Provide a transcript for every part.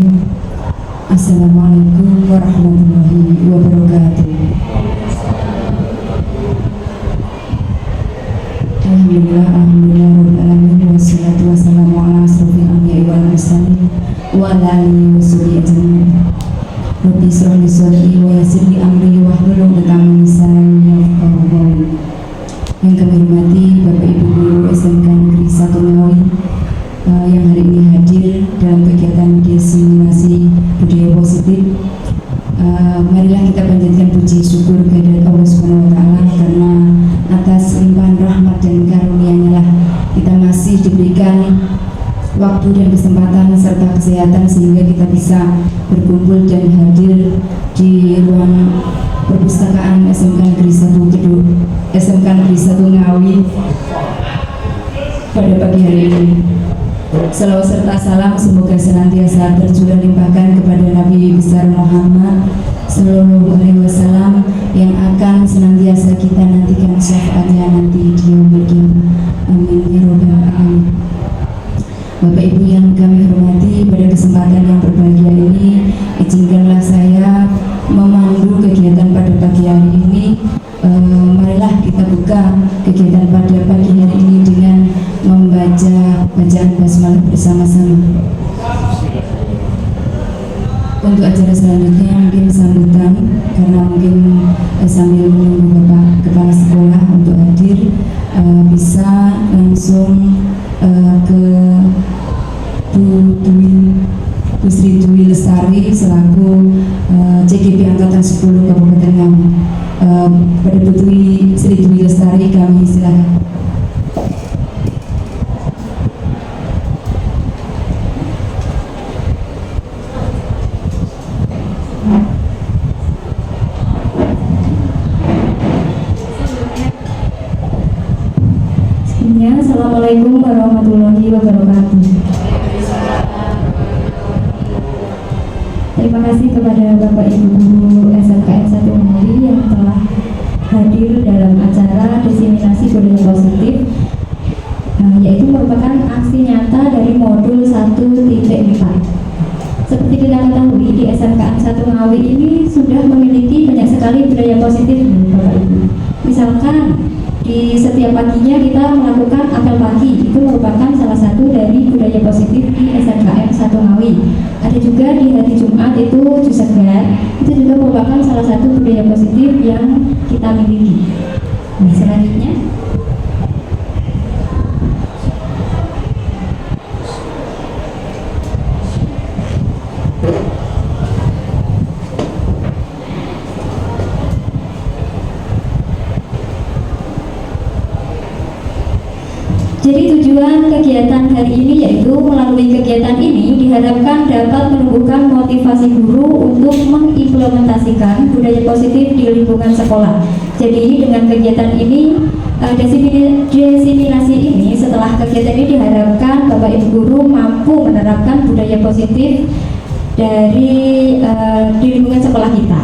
Assalamualaikum warahmatullahi wabarakatuh. Alhamdulillah, rabbil alamin, wassalatu wassalamu ala asrofil anbiya'i wal mursalin wa ala alihi washabihi ajmain. Rabbi shrah li sadri wa yassir li amri wahlul 'uqdatam min lisani yafqahu qawli. Yang kami hormati Bapak Ibu Guru SMK Negeri 1 Ngawi yang hari ini hadir dalam kegiatan diseminasi budaya positif. Marilah kita panjatkan puji syukur kehadirat Allah Subhanahu wa taala, karena atas limpahan rahmat dan karunia-Nya lah kita masih diberikan waktu dan kesempatan serta kesehatan sehingga kita bisa berkumpul dan hadir di ruang perpustakaan SMK Negeri 1 Ngawi pada pagi hari ini. Salawat serta salam semoga senantiasa tercurah limpahkan kepada Nabi besar Muhammad Sallallahu Alaihi Wasallam yang akan senantiasa kita nantikan syafaatnya nanti di yaumul qiyamah. Amin ya rabbal alamin. Bapak Ibu yang kami hormati, pada kesempatan yang berbahagia ini izinkanlah saya memandu kegiatan pada pagi hari ini. Marilah kita buka kegiatan pada pagi hari ini dengan membaca bacaan basmalah bersama-sama. Untuk acara selanjutnya mungkin sambutan, karena mungkin sambil menunggu Bapak Kepala Sekolah untuk hadir, bisa langsung ke Bu Sri Dwi Lestari selaku CGP Angkatan 10 Kabupaten Ngawi. Pada Bu Sri Dwi Lestari kami silakan. Assalamualaikum warahmatullahi wabarakatuh. Terima kasih kepada Bapak Ibu Guru SMKN 1 Ngawi yang telah hadir dalam acara diseminasi budaya positif, yaitu merupakan aksi nyata dari modul 1.4. Seperti kita ketahui, di SMKN 1 Ngawi ini sudah memiliki banyak sekali budaya positif, Bapak Ibu. Misalkan di setiap paginya kita melakukan apel pagi, itu merupakan salah satu dari budaya positif di SMKN 1 Ngawi. Ada juga di hari Jumat itu Jusegar, itu juga merupakan salah satu budaya positif yang kita miliki. Nah, selanjutnya jadi tujuan kegiatan hari ini yaitu melalui kegiatan ini diharapkan dapat menumbuhkan motivasi guru untuk mengimplementasikan budaya positif di lingkungan sekolah. Jadi dengan kegiatan ini, diseminasi ini, setelah kegiatan ini diharapkan Bapak Ibu guru mampu menerapkan budaya positif di lingkungan sekolah kita.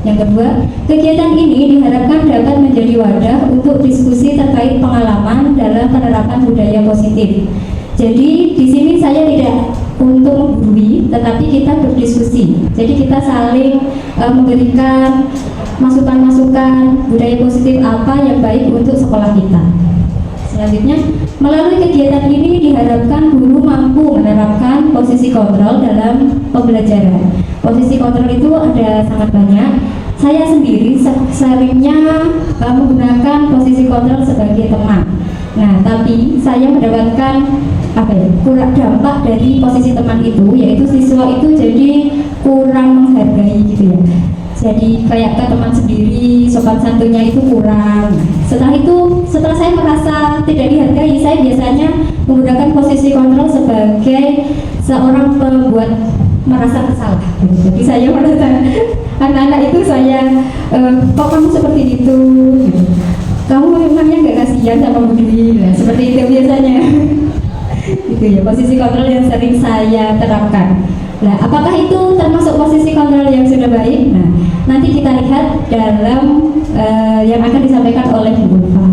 Yang kedua, kegiatan ini diharapkan dapat menjadi wadah untuk diskusi terkait pengalaman dalam penerapan budaya positif. Jadi di sini saya tidak untuk menggurui, tetapi kita berdiskusi. Jadi kita saling memberikan masukan-masukan budaya positif apa yang baik untuk sekolah kita. Selanjutnya, melalui kegiatan ini diharapkan guru mampu menerapkan posisi kontrol dalam pembelajaran. Posisi kontrol itu ada sangat banyak. Saya sendiri seringnya menggunakan posisi kontrol sebagai teman. Nah, tapi saya mendapatkan kurang dampak dari posisi teman itu, yaitu siswa itu jadi kurang menghargai gitu ya. Jadi kayak ke teman sendiri, sopan santunnya itu kurang. Setelah saya merasa tidak dihargai, saya biasanya menggunakan posisi kontrol sebagai seorang pembuat merasa bersalah. Jadi saya merasa anak-anak itu saya, kok kamu seperti itu? Kamu memangnya nggak kasihan sama Bu Dwi? Nah, seperti itu biasanya. Itu ya posisi kontrol yang sering saya terapkan. Nah, apakah itu termasuk posisi kontrol yang sudah baik? Nah, nanti kita lihat dalam yang akan disampaikan oleh Bu Ulfa.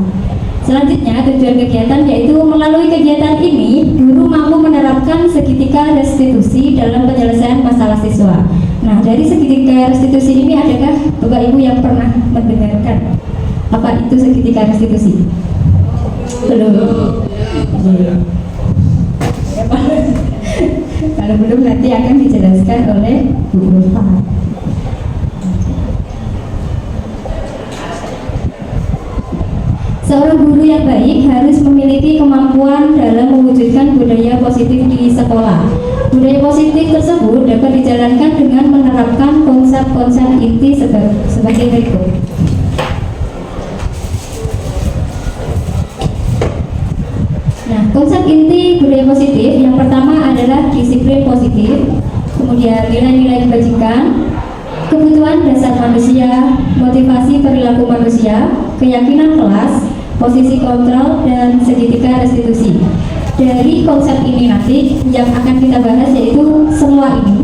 Selanjutnya, tujuan kegiatan yaitu melalui kegiatan ini guru mampu menerapkan menerapkan segitiga restitusi dalam penyelesaian masalah siswa. Nah, dari segitiga restitusi ini adakah Bapak Ibu yang pernah mendengarkan apa itu segitiga restitusi? Belum. Kalau belum nanti akan dijelaskan oleh Bu Ulfa. Seorang guru yang baik harus memiliki kemampuan dalam mewujudkan budaya positif di sekolah. Budaya positif tersebut dapat dijalankan dengan menerapkan konsep-konsep inti sebagai berikut. Nah, konsep inti budaya positif yang pertama adalah disiplin positif, kemudian nilai-nilai kebajikan, kebutuhan dasar manusia, motivasi perilaku manusia, keyakinan kelas, posisi kontrol, dan segitiga restitusi. Dari konsep ini nanti yang akan kita bahas yaitu semua ini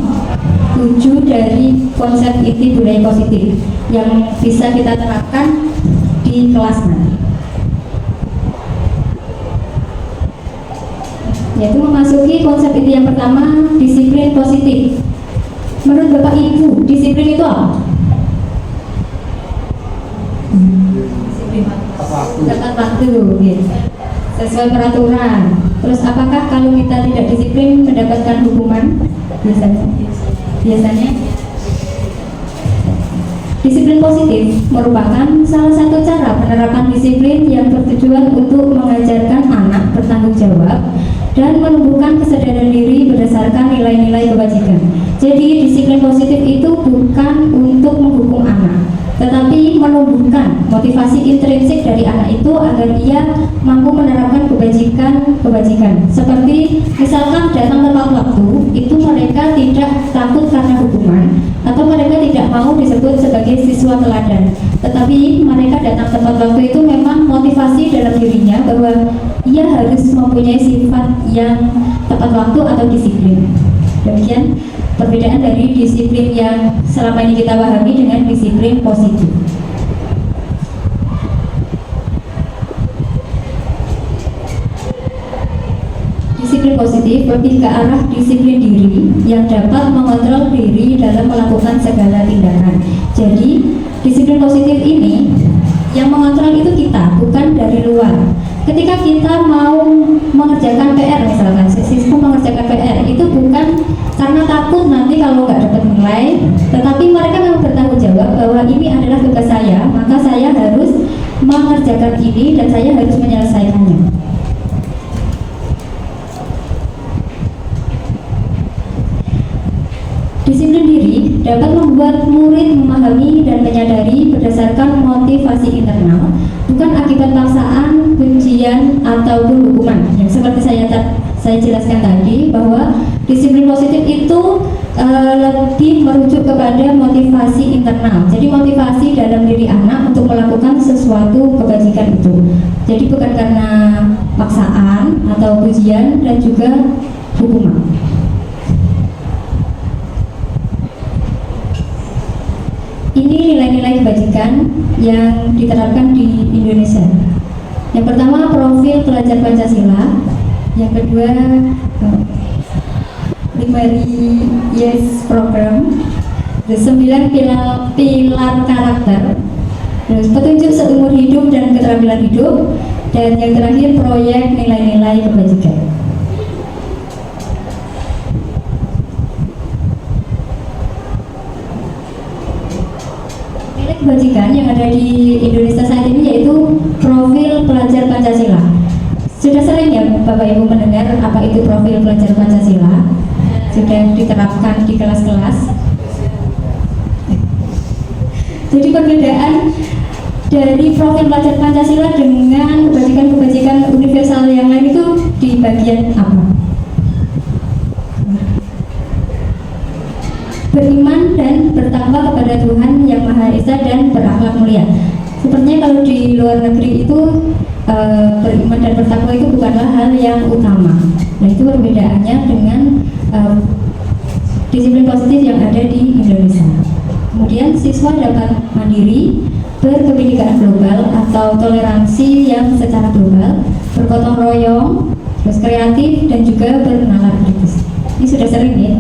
7 dari konsep inti budaya positif yang bisa kita terapkan di kelas nanti, yaitu memasuki konsep inti yang pertama, disiplin positif. Menurut Bapak Ibu, disiplin itu apa? Tepat waktu, gitu. Sesuai peraturan. Terus apakah kalau kita tidak disiplin mendapatkan hukuman? Biasanya disiplin positif merupakan salah satu cara penerapan disiplin yang bertujuan untuk mengajarkan anak bertanggung jawab dan menumbuhkan kesadaran diri berdasarkan nilai-nilai kebajikan. Jadi disiplin positif itu bukan untuk menghukum anak, tetapi menumbuhkan motivasi intrinsik dari anak itu agar ia mampu menerapkan kebajikan. Seperti misalkan datang tepat waktu, itu mereka tidak takut karena hukuman, atau mereka tidak mau disebut sebagai siswa teladan, tetapi mereka datang tepat waktu itu memang motivasi dalam dirinya bahwa ia harus mempunyai sifat yang tepat waktu atau disiplin. Demikian perbedaan dari disiplin yang selama ini kita pahami dengan disiplin positif. Disiplin positif lebih ke arah disiplin diri yang dapat mengontrol diri dalam melakukan segala tindakan. Jadi disiplin positif ini yang mengontrol itu kita, bukan dari luar. Ketika kita mau mengerjakan PR, misalkan siswa mengerjakan PR, itu bukan karena takut nanti kalau nggak dapat nilai, tetapi mereka memang bertanggung jawab bahwa ini adalah tugas saya, maka saya harus mengerjakan ini dan saya harus menyelesaikannya. Disiplin diri dapat membuat murid memahami dan menyadari berdasarkan motivasi internal, bukan akibat paksaan, ujian, ataupun hukuman. Yang seperti saya jelaskan tadi, bahwa disiplin positif itu lebih merujuk kepada motivasi internal. Jadi motivasi dalam diri anak untuk melakukan sesuatu kebajikan itu. Jadi bukan karena paksaan atau ujian dan juga hukuman. Ini nilai-nilai kebajikan yang diterapkan di Indonesia. Yang pertama, profil pelajar Pancasila. Yang kedua, 5 Yes program. 9 pilar karakter. Terus petunjuk seumur hidup dan keterampilan hidup. Dan yang terakhir, proyek nilai-nilai kebajikan. Kebajikan yang ada di Indonesia saat ini yaitu profil pelajar Pancasila. Sudah sering ya Bapak Ibu mendengar apa itu profil pelajar Pancasila? Sudah diterapkan di kelas-kelas. Jadi perbedaan dari profil pelajar Pancasila dengan kebajikan-kebajikan universal yang lain itu di bagian apa? Beriman dan bertakwa kepada Tuhan Yang Maha Esa dan berakhlak mulia. Sepertinya kalau di luar negeri itu beriman dan bertakwa itu bukanlah hal yang utama. Nah, itu perbedaannya dengan disiplin positif yang ada di Indonesia. Kemudian siswa dapat mandiri, berkebinekaan global atau toleransi yang secara global, bergotong royong, terus kreatif dan juga bernalar kritis. Ini sudah sering ya.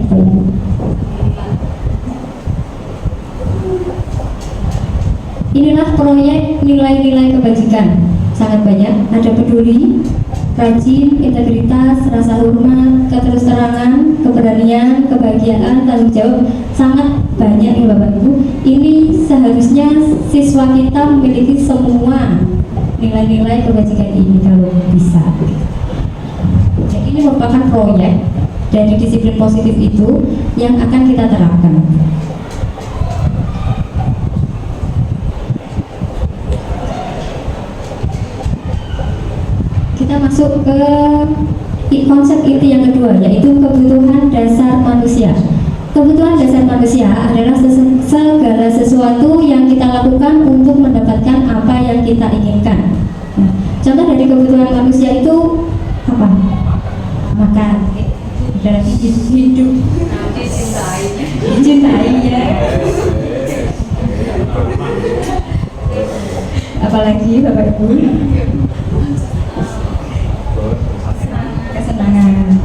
Inilah proyek nilai-nilai kebajikan, sangat banyak. Ada peduli, rajin, integritas, rasa hormat, keterus-terangan, keberanian, kebahagiaan, tanggung jawab, sangat banyak ya Bapak Ibu. Ini seharusnya siswa kita memiliki semua nilai-nilai kebajikan ini kalau bisa. Jadi ini merupakan proyek dari disiplin positif itu yang akan kita terapkan. Kita masuk ke konsep inti yang kedua, yaitu kebutuhan dasar manusia. Kebutuhan dasar manusia adalah segala sesuatu yang kita lakukan untuk mendapatkan apa yang kita inginkan. Nah, contoh dari kebutuhan manusia itu apa? Makan, dan hidup, dicintai ya. Apalagi Bapak Ibu? Kesenangan.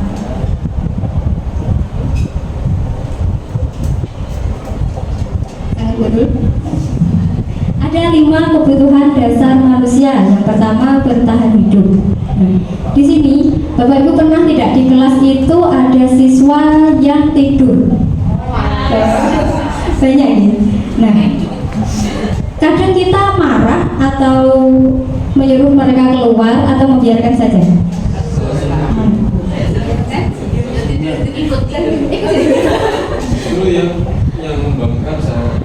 Ada 5 kebutuhan dasar manusia. Yang pertama, bertahan hidup. Nah, di sini Bapak Ibu pernah tidak di kelas itu ada siswa yang tidur? Banyak ya. Nah, kadang kita marah atau menyuruh mereka keluar atau membiarkan saja. Dulu yang membanggakan saya.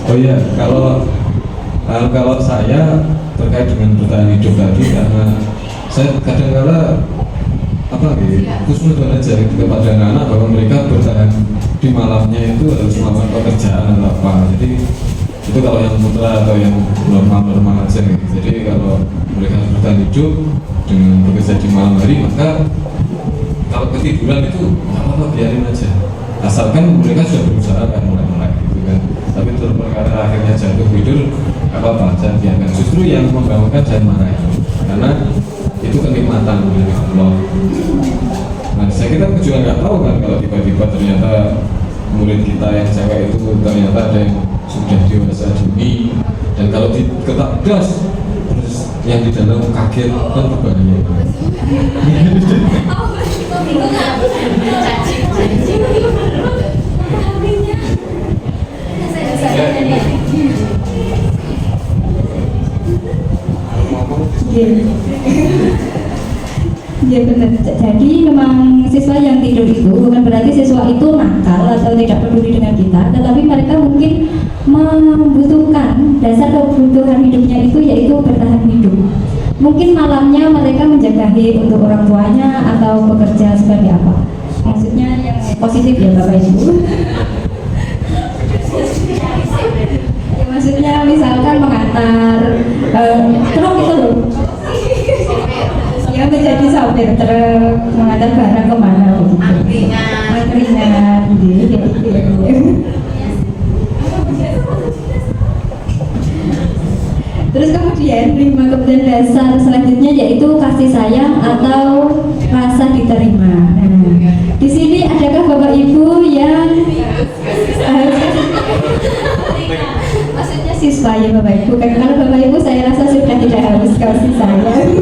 Oh iya, kalau saya terkait dengan bertahan hidup tadi, karena saya kadang-kala khusnudon aja kepada anak-anak bahwa mereka bertahan di malamnya itu harus melakukan pekerjaan atau apa. Jadi itu kalau yang putra atau yang normal-normal aja gitu. Jadi kalau mereka harus bertahan hidup dengan bekerja di malam hari, maka kalau ketiduran itu nggak apa-apa, biarin aja, asalkan mereka sudah berusaha kan mulai-mulai gitu kan. Tapi untuk perkara akhirnya jatuh tidur, nggak apa-apa, jangan biarkan. Justru yang membangunkan jangan marah itu, karena itu kenikmatan dari Allah. Nah, kita juga nggak tahu kan kalau tiba-tiba ternyata murid kita yang cewek itu ternyata ada yang sudah dewasa dini, dan kalau diketak gas terus yang di dalam kaget kan berbahaya. Ya benar. Jadi memang siswa yang tidur itu bukan berarti siswa itu nakal atau tidak peduli dengan kita, tetapi mereka mungkin membutuhkan dasar kebutuhan hidupnya itu yaitu bertahan hidup. Mungkin malamnya mereka menjaga untuk orang tuanya atau bekerja sebagai apa? Maksudnya yang positif ya Bapak Ibu. Ya, maksudnya misalkan mengantar truk itu loh. Ya menjadi sopir truk, mengantar barang kemana begitu. Angkringan gitu. Terus kemudian 5 kebutuhan dasar selanjutnya yaitu kasih sayang atau rasa diterima. Nah, di sini adakah Bapak Ibu yang maksudnya siswa ya Bapak Ibu? Karena kalau Bapak Ibu saya rasa sudah tidak harus kasih sayang.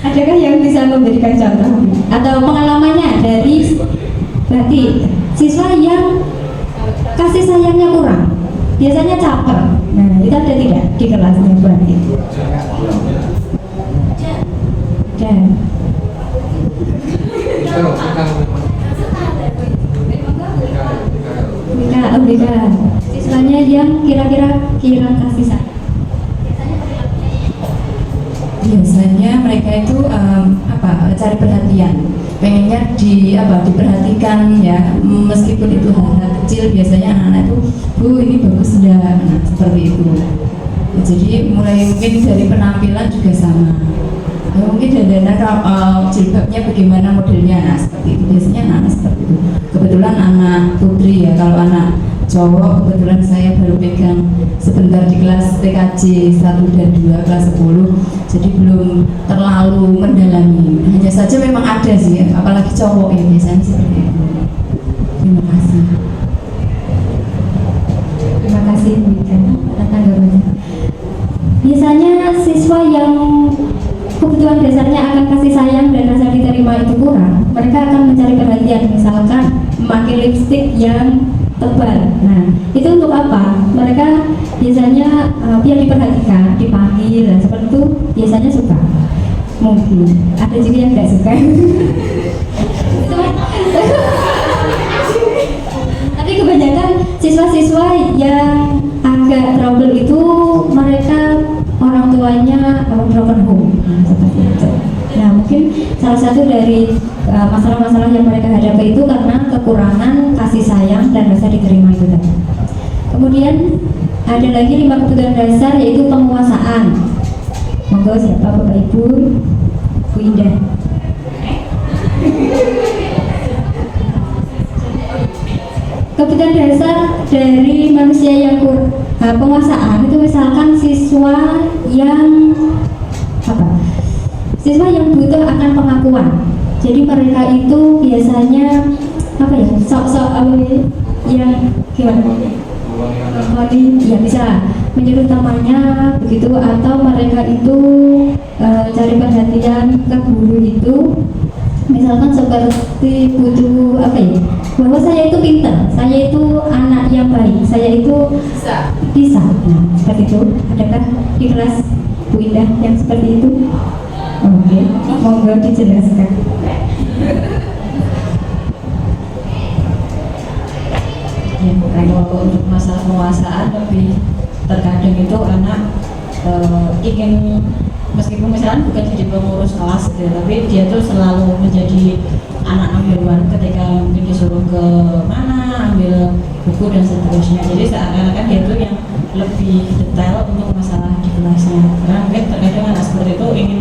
Adakah yang bisa memberikan contoh atau pengalamannya dari berarti siswa yang kasih sayangnya kurang, biasanya caper? Nah, itu ada tidak di kelasnya berarti? Dan BK, siswanya yang kira-kira kasih sayang. Biasanya mereka itu cari perhatian, pengennya diperhatikan ya, meskipun itu hal-hal kecil. Biasanya anak-anak itu, Bu ini bagus sudah, nah, seperti itu. Jadi mulai mungkin dari penampilan juga sama. Ya, mungkin dandanan jilbabnya bagaimana modelnya, nah seperti itu biasanya anak seperti itu. Kebetulan anak putri ya, kalau anak cowok kebetulan saya baru pegang sebentar di kelas TKJ 1 dan 2 kelas 10, jadi belum terlalu mendalami. Hanya saja memang ada sih, apalagi cowok ya biasanya seperti itu. Terima kasih. Terima kasih Bu Ida atas tanggapannya. Biasanya siswa yang kebutuhan dasarnya akan kasih sayang dan rasa diterima itu kurang, mereka akan mencari perhatian, misalkan memakai lipstik yang tebal. Nah, itu untuk apa? Mereka biasanya biar diperhatikan, dipanggil, dan seperti itu biasanya suka. Mungkin ada juga yang tidak suka. Tapi kebanyakan siswa-siswa yang agak trouble itu mereka orang tuanya broken home, seperti itu. Nah, mungkin salah satu dari masalah-masalah yang mereka hadapi itu karena kekurangan kasih sayang dan rasa diterima itu tadi. Kemudian ada lagi 5 kebutuhan dasar, yaitu penguasaan. Monggo siapa Bapak Ibu? Bu Indah. Kebutuhan dasar dari manusia yang penguasaan itu misalkan siswa yang apa? Siswa yang butuh akan pengakuan. Jadi mereka itu biasanya apa ya? Sok-sok yang gimana? Ya bisa menyuruh temannya begitu, atau mereka itu cari perhatian ke guru itu. Misalkan seperti butuh apa ya, bahwa saya itu pintar, saya itu anak yang baik, saya itu bisa. Nah, seperti itu. Adakah di kelas Bu Indah yang seperti itu? Oke, monggo dijelaskan. Ya, kalau untuk masalah penguasaan lebih terkadang itu anak ingin, meskipun misalnya bukan jadi pengurus kelas gitu, tapi dia tuh selalu menjadi anak number one ketika mungkin disuruh ke mana ambil buku dan seterusnya. Jadi seakan-akan dia tuh yang lebih detail untuk masalah di kelasnya, karena mungkin terkadang anak seperti itu ingin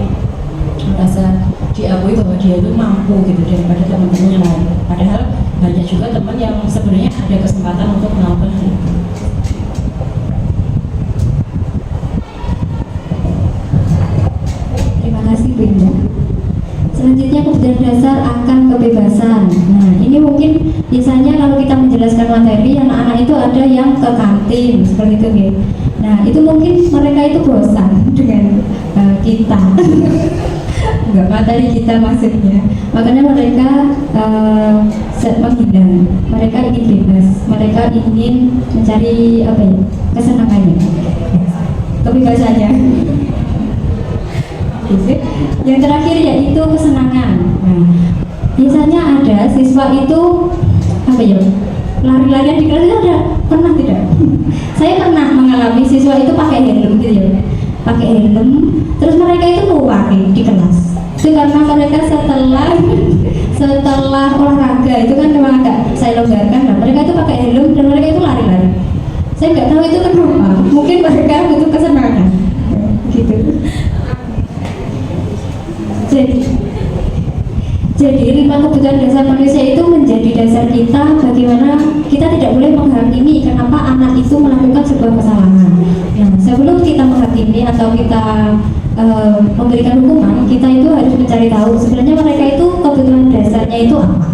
merasa diakui bahwa dia itu mampu gitu daripada teman-teman yang lain, padahal banyak juga teman yang sebenarnya ada kesempatan untuk melakukan hal itu. Terima kasih Bu Indah. Selanjutnya kebutuhan dasar akan kebebasan. Nah, ini mungkin biasanya kalau kita menjelaskan materi, anak-anak itu ada yang ke kantin seperti itu ya. Nah, itu mungkin mereka itu bosan dengan kita. Enggak, materi kita maksudnya. Makanya mereka menghindar. Mereka ingin bebas. Mereka ingin mencari apa ya? Kesenangannya. Kebebasannya. Yang terakhir yaitu kesenangan. Nah, biasanya ada siswa itu apa ya, lari-larian di kelas itu ada, pernah tidak? Saya pernah mengalami siswa itu pakai helm gitu ya, pakai helm, terus mereka itu lari di kelas. Itu karena mereka setelah olahraga itu kan memang agak saya longgarkan, nah mereka itu pakai helm dan mereka itu lari-lari. Saya nggak tahu itu kenapa, mungkin mereka butuh kesenangan, gitu. Jadi 5 kebutuhan dasar manusia itu menjadi dasar kita bagaimana kita tidak boleh menghakimi kenapa anak itu melakukan sebuah kesalahan. Nah, sebelum kita menghakimi atau kita memberikan hukuman, kita itu harus mencari tahu sebenarnya mereka itu kebutuhan dasarnya itu apa.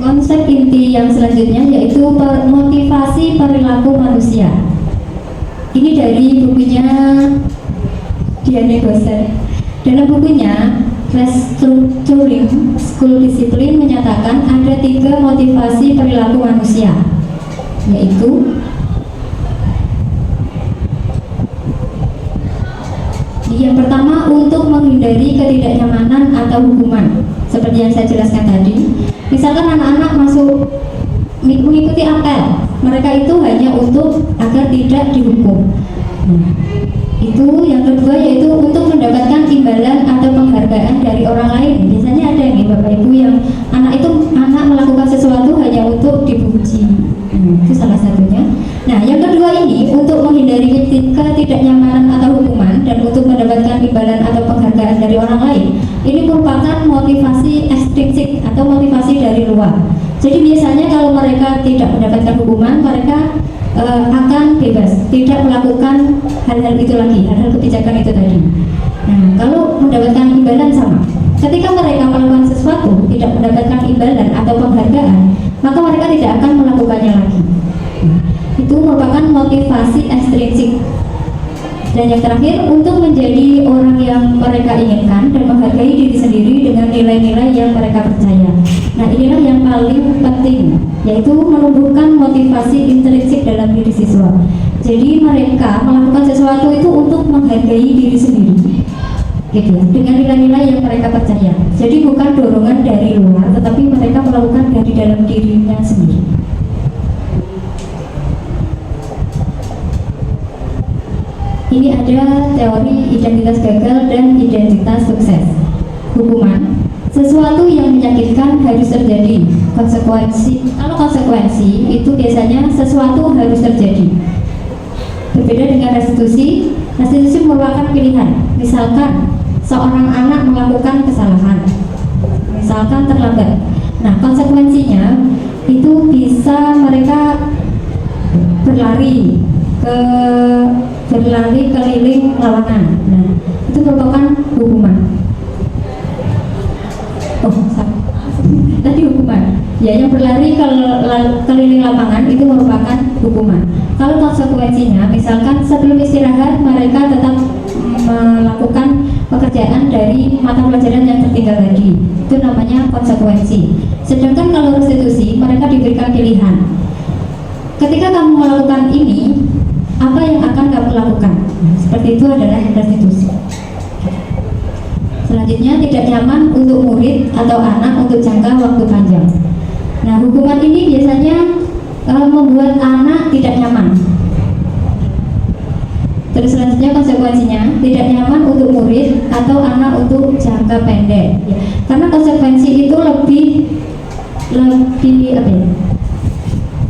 Konsep inti yang selanjutnya yaitu motivasi perilaku manusia. Ini dari bukunya Diane Gosset. Dalam bukunya Restructuring School Discipline menyatakan ada 3 motivasi perilaku manusia, yaitu yang pertama untuk menghindari ketidaknyamanan atau hukuman, seperti yang saya jelaskan tadi. Misalkan anak-anak masuk mengikuti apel, mereka itu hanya untuk agar tidak dihukum. Nah, itu yang kedua yaitu untuk mendapatkan imbalan atau penghargaan dari orang lain. Biasanya ada nih Bapak Ibu yang anak melakukan sesuatu hanya diuji. Itu salah satunya. Nah, yang kedua ini untuk menghindari ketidaknyamanan atau hukuman dan untuk mendapatkan imbalan atau penghargaan dari orang lain, ini merupakan motivasi ekstrinsik atau motivasi dari luar. Jadi biasanya kalau mereka tidak mendapatkan hukuman, mereka akan bebas, tidak melakukan hal-hal itu lagi, hal-hal kebijakan itu tadi. Nah, kalau mendapatkan imbalan sama. Ketika mereka melakukan sesuatu tidak mendapatkan imbalan atau penghargaan, maka mereka tidak akan melakukannya lagi. Itu merupakan motivasi ekstrinsik. Dan yang terakhir, untuk menjadi orang yang mereka inginkan dan menghargai diri sendiri dengan nilai-nilai yang mereka percaya. Nah, inilah yang paling penting, yaitu menumbuhkan motivasi intrinsik dalam diri siswa. Jadi mereka melakukan sesuatu itu untuk menghargai diri sendiri, gitu ya, dengan nilai-nilai yang mereka percaya. Jadi bukan dorongan dari luar, tetapi mereka melakukan dari dalam dirinya sendiri. Ini ada teori identitas gagal dan identitas sukses. Hukuman, sesuatu yang menyakitkan harus terjadi. Kalau konsekuensi itu biasanya sesuatu harus terjadi. Berbeda dengan restitusi. Restitusi merupakan pilihan. Misalkan seorang anak melakukan kesalahan, misalkan terlambat. Nah, konsekuensinya itu bisa mereka berlari keliling lawangan. Nah, itu merupakan hukuman. Tadi hukuman. Ya, yang berlari keliling lapangan itu merupakan hukuman. Kalau konsekuensinya, misalkan sebelum istirahat mereka tetap melakukan pekerjaan dari mata pelajaran yang tertinggal tadi, itu namanya konsekuensi. Sedangkan kalau restitusi, mereka diberikan pilihan. Ketika kamu melakukan ini, apa yang akan kamu lakukan? Seperti itu adalah restitusi. Selanjutnya, tidak nyaman untuk murid atau anak untuk jangka waktu panjang. Nah, hukuman ini biasanya membuat anak tidak nyaman. Terus selanjutnya konsekuensinya, tidak nyaman untuk murid atau anak untuk jangka pendek. Ya, karena konsekuensi itu lebih apa ya?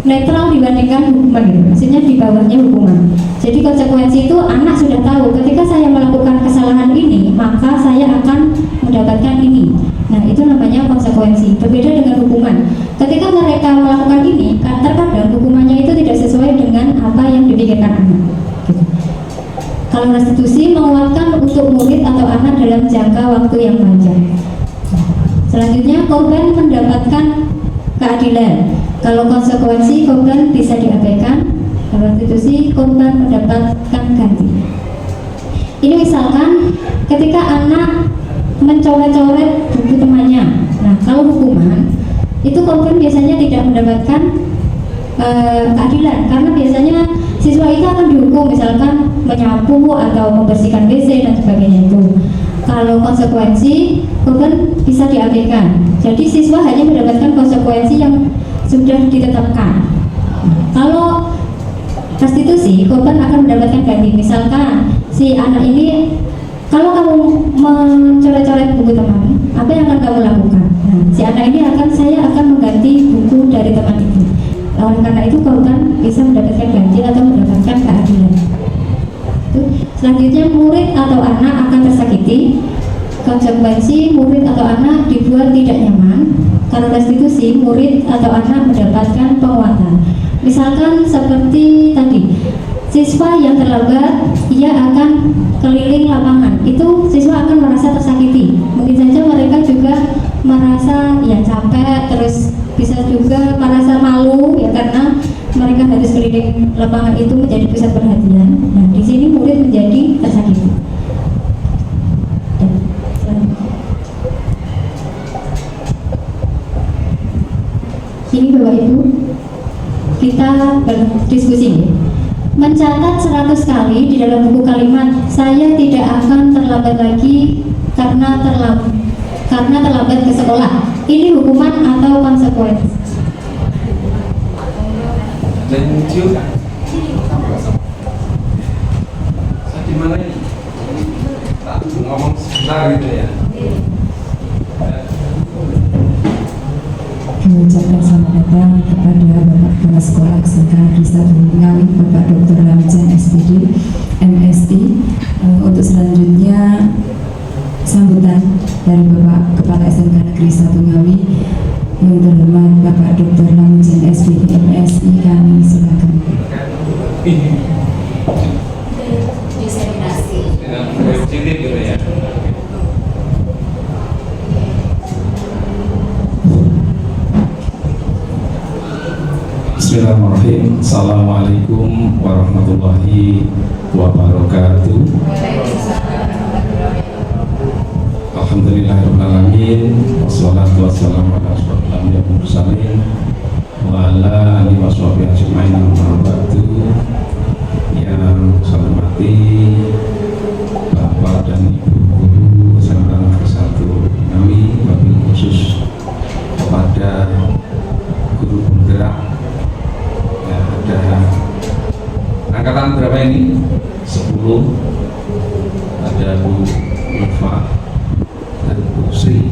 Netral dibandingkan hukuman gitu. Maksudnya di bawahnya hukuman. Jadi konsekuensi itu anak sudah tahu ketika saya melakukan kesalahan ini, maka saya akan mendapatkan ini. Nah, itu namanya konsekuensi. Berbeda dengan hukuman. Ketika mereka melakukan ini, terkadang hukumannya itu tidak sesuai dengan apa yang dipikirkan anak. Gitu. Kalau restitusi menguatkan untuk murid atau anak dalam jangka waktu yang panjang. Selanjutnya, korban mendapatkan keadilan. Kalau konsekuensi, korban bisa diabaikan. Kalau restitusi, korban mendapatkan ganti. Ini misalkan ketika anak mencoret-coret buku temannya. Nah, kalau hukuman itu korban biasanya tidak mendapatkan keadilan, karena biasanya siswa itu akan dihukum, misalkan menyapu atau membersihkan WC dan sebagainya itu. Kalau konsekuensi, korban bisa diabaikan. Jadi siswa hanya mendapatkan konsekuensi yang sudah ditetapkan. Kalau restitusi, korban akan mendapatkan ganti. Misalkan si anak ini, kalau kamu mencoret-coret buku teman, apa yang akan kamu lakukan? Nah, si anak ini saya akan mengganti buku dari teman itu. Oleh karena itu, korban bisa mendapatkan ganti atau mendapatkan keadilan. Selanjutnya, murid atau anak akan tersakiti. Konsekuensi, murid atau anak dibuat tidak nyaman. Kalau restitusi, murid atau anak mendapatkan penguatan. Misalkan seperti tadi, siswa yang terlambat, ia akan keliling lapangan. Itu siswa akan merasa tersakiti. Mungkin saja mereka juga merasa ya capek, terus bisa juga merasa malu ya karena mereka harus keliling lapangan itu menjadi pusat perhatian. Nah, di sini murid menjadi tersakiti. Ini Bapak Ibu, kita berdiskusi. Mencatat 100 kali di dalam buku kalimat, saya tidak akan terlambat lagi karena terlambat ke sekolah. Ini hukuman atau konsekuensi? Lanjut. Saya di mana ini? Tak ngomong sebentar gitu ya. Mengucapkan selamat datang kepada Bapak Kepala Sekolah SMK Negeri 1 Ngawi, Bapak Dr. Lamijan SPD, MSI. Untuk selanjutnya sambutan dari Bapak Kepala SMK Negeri 1 Ngawi yang terhormat Bapak Dr. Lamijan SPD, MSI, kami silakan. Diseminasi. Positif gitu ya. Bismillahirrahmanirrahim. Assalamualaikum warahmatullahi wabarakatuh. Alhamdulillahirrahmanirrahim. Wassalatu wassalamu ala asyrofil anbiya'i wal mursalin wa ala alihi washabihi ajmain, amma ba'du. Yang saya hormati Bapak dan Ibu guru SMK Negeri 1 Ngawi, wabil khusus kepada guru penggerak. Ya, ada angkatan berapa ini? 10. Ada Bu Nova dan Bu Sri.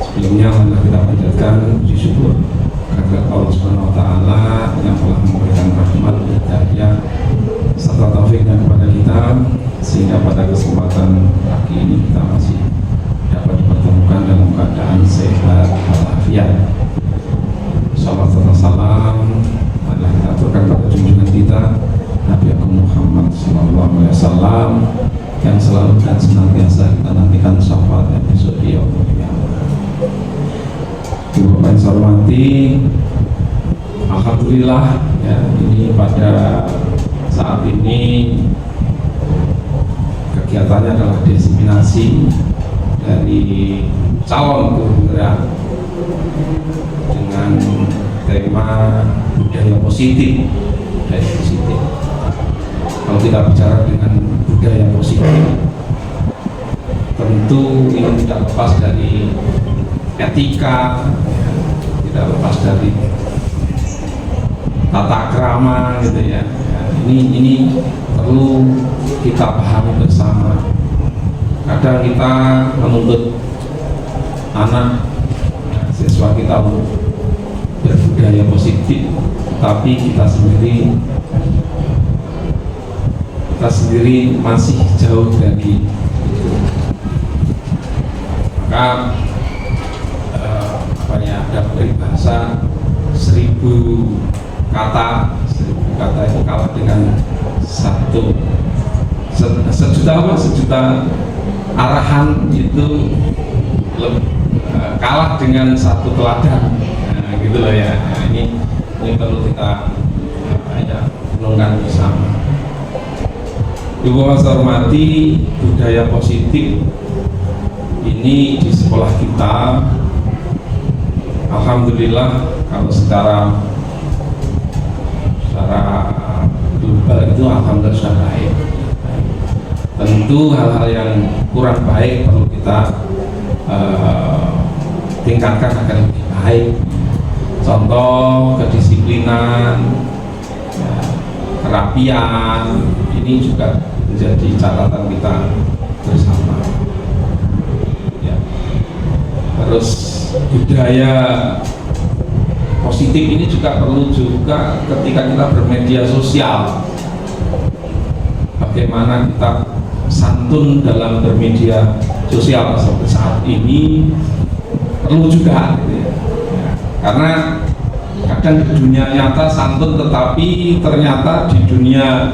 Sebelumnya marilah kita panjatkan puji syukur kepada Allah Subhanahu wa taala yang telah memberikan rahmat, hidayah serta taufiknya kepada kita, sehingga pada kesempatan pagi ini kita masih dapat dipertemukan dalam keadaan sehat walafiat. Salam serta salam adalah kita aturkan pada junjungan kita Nabi Agung Muhammad SAW yang selalu dan senantiasa kita nantikan syafaatnya besok di yaumul qiyamah. Bapak yang saya hormati, alhamdulillah ya, ini pada saat ini kegiatannya adalah diseminasi dari calon guru penggerak dengan tema budaya positif. Budaya positif. Kalau kita bicara dengan budaya positif, tentu ini tidak lepas dari etika, ya, tidak lepas dari tata krama gitu ya. Ya, ini perlu kita pahami bersama. Kadang kita menuntut anak, ya, siswa kita untuk berbudaya positif, tapi kita sendiri masih jauh dari itu. Maka ada peribahasa 1000 kata itu kalah dengan sejuta arahan itu kalah dengan satu teladan. Nah, gitu loh ya. Nah, ini perlu kita renungkan bersama. Ibu saya hormati, budaya positif ini di sekolah kita alhamdulillah kalau secara global itu alhamdulillah sudah baik. Tentu hal-hal yang kurang baik perlu kita tingkatkan agar lebih baik. Contoh kedisiplinan, ya, kerapian, ini juga menjadi catatan kita bersama. Ya. Terus budaya positif ini juga perlu juga ketika kita bermedia sosial, bagaimana kita santun dalam bermedia sosial sampai saat ini perlu juga gitu ya. Karena kadang di dunia nyata santun, tetapi ternyata di dunia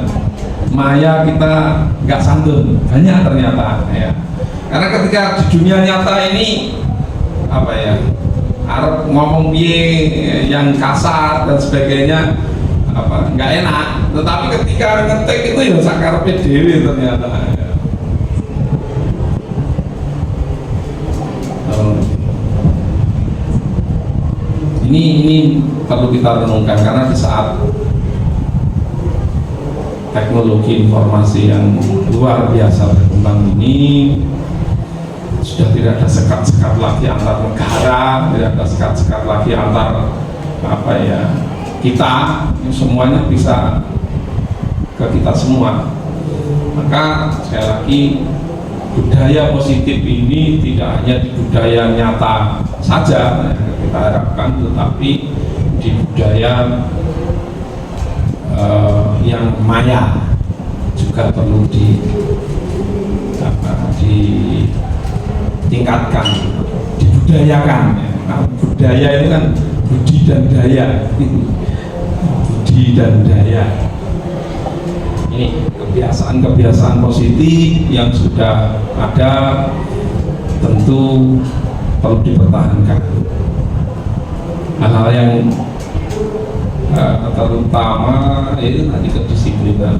maya kita nggak santun, banyak ternyata ya. Karena ketika di dunia nyata ini apa ya, Arab ngomong piye yang kasar dan sebagainya apa nggak enak, tetapi ketika ngetek itu ya sakarepe dhewe ternyata ya. Ini perlu kita renungkan, karena di saat teknologi informasi yang luar biasa berkembang ini sudah tidak ada sekat-sekat lagi antar negara, tidak ada sekat-sekat lagi antar apa ya, kita semuanya bisa ke kita semua. Maka sekali lagi budaya positif ini tidak hanya di budaya nyata saja kita harapkan, tetapi di budaya yang maya juga perlu ditingkatkan, dibudayakan. Nah, budaya itu kan budi dan daya, budi dan daya. Ini kebiasaan-kebiasaan positif yang sudah ada tentu perlu dipertahankan. Hal-hal yang terutama itu nanti kedisiplinan.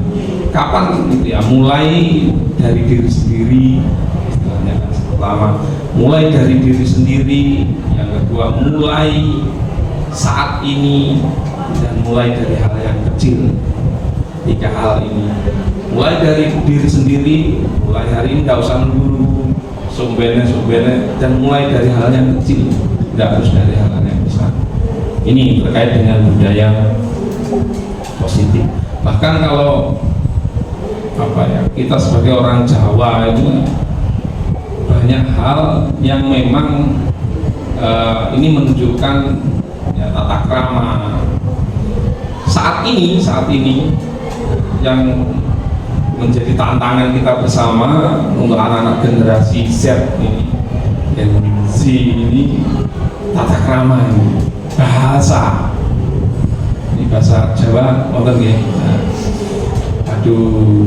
Kapan ya, mulai dari diri sendiri, istilahnya kan. Pertama mulai dari diri sendiri, yang kedua mulai saat ini, dan mulai dari hal yang kecil. 3 hal ini, mulai dari diri sendiri, mulai hari ini nggak usah nunggu sumbene, dan mulai dari hal yang kecil, nggak harus dari hal yang besar. Ini terkait dengan budaya positif. Bahkan kalau kita sebagai orang Jawa itu banyak hal yang memang ini menunjukkan ya, tata krama. Saat ini yang menjadi tantangan kita bersama untuk anak-anak generasi Z ini, Gen Z ini, tata krama ini, bahasa Jawa,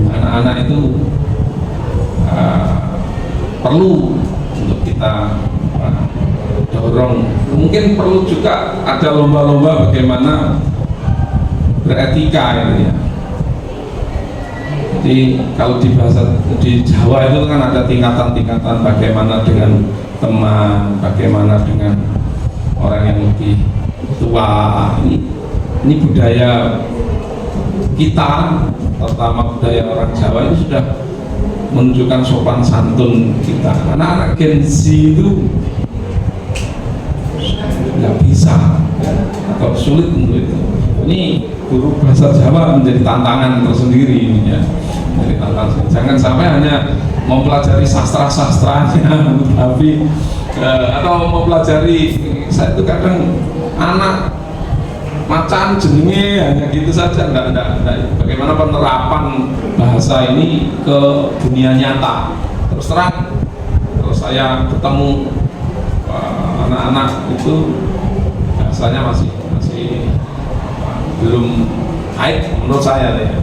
anak-anak itu perlu untuk kita dorong. Mungkin perlu juga ada lomba-lomba bagaimana beretika gitu ya. Jadi kalau di bahasa di Jawa itu kan ada tingkatan-tingkatan, bagaimana dengan teman, bagaimana dengan orang yang lebih tua. Ini budaya kita, terutama budaya orang Jawa itu sudah menunjukkan sopan santun kita. Anak-anak Gen Z itu nggak bisa atau sulit untuk itu. Ini guru bahasa Jawa menjadi tantangan tersendiri ini ya. Jadi tantangan. Jangan sampai hanya mempelajari sastra-sastranya, tapi atau mempelajari, saya itu kadang anak macan jenenge hanya gitu saja, enggak. Bagaimana penerapan bahasa ini ke dunia nyata. Terus terang, kalau saya ketemu anak-anak itu bahasanya masih belum baik menurut saya ya.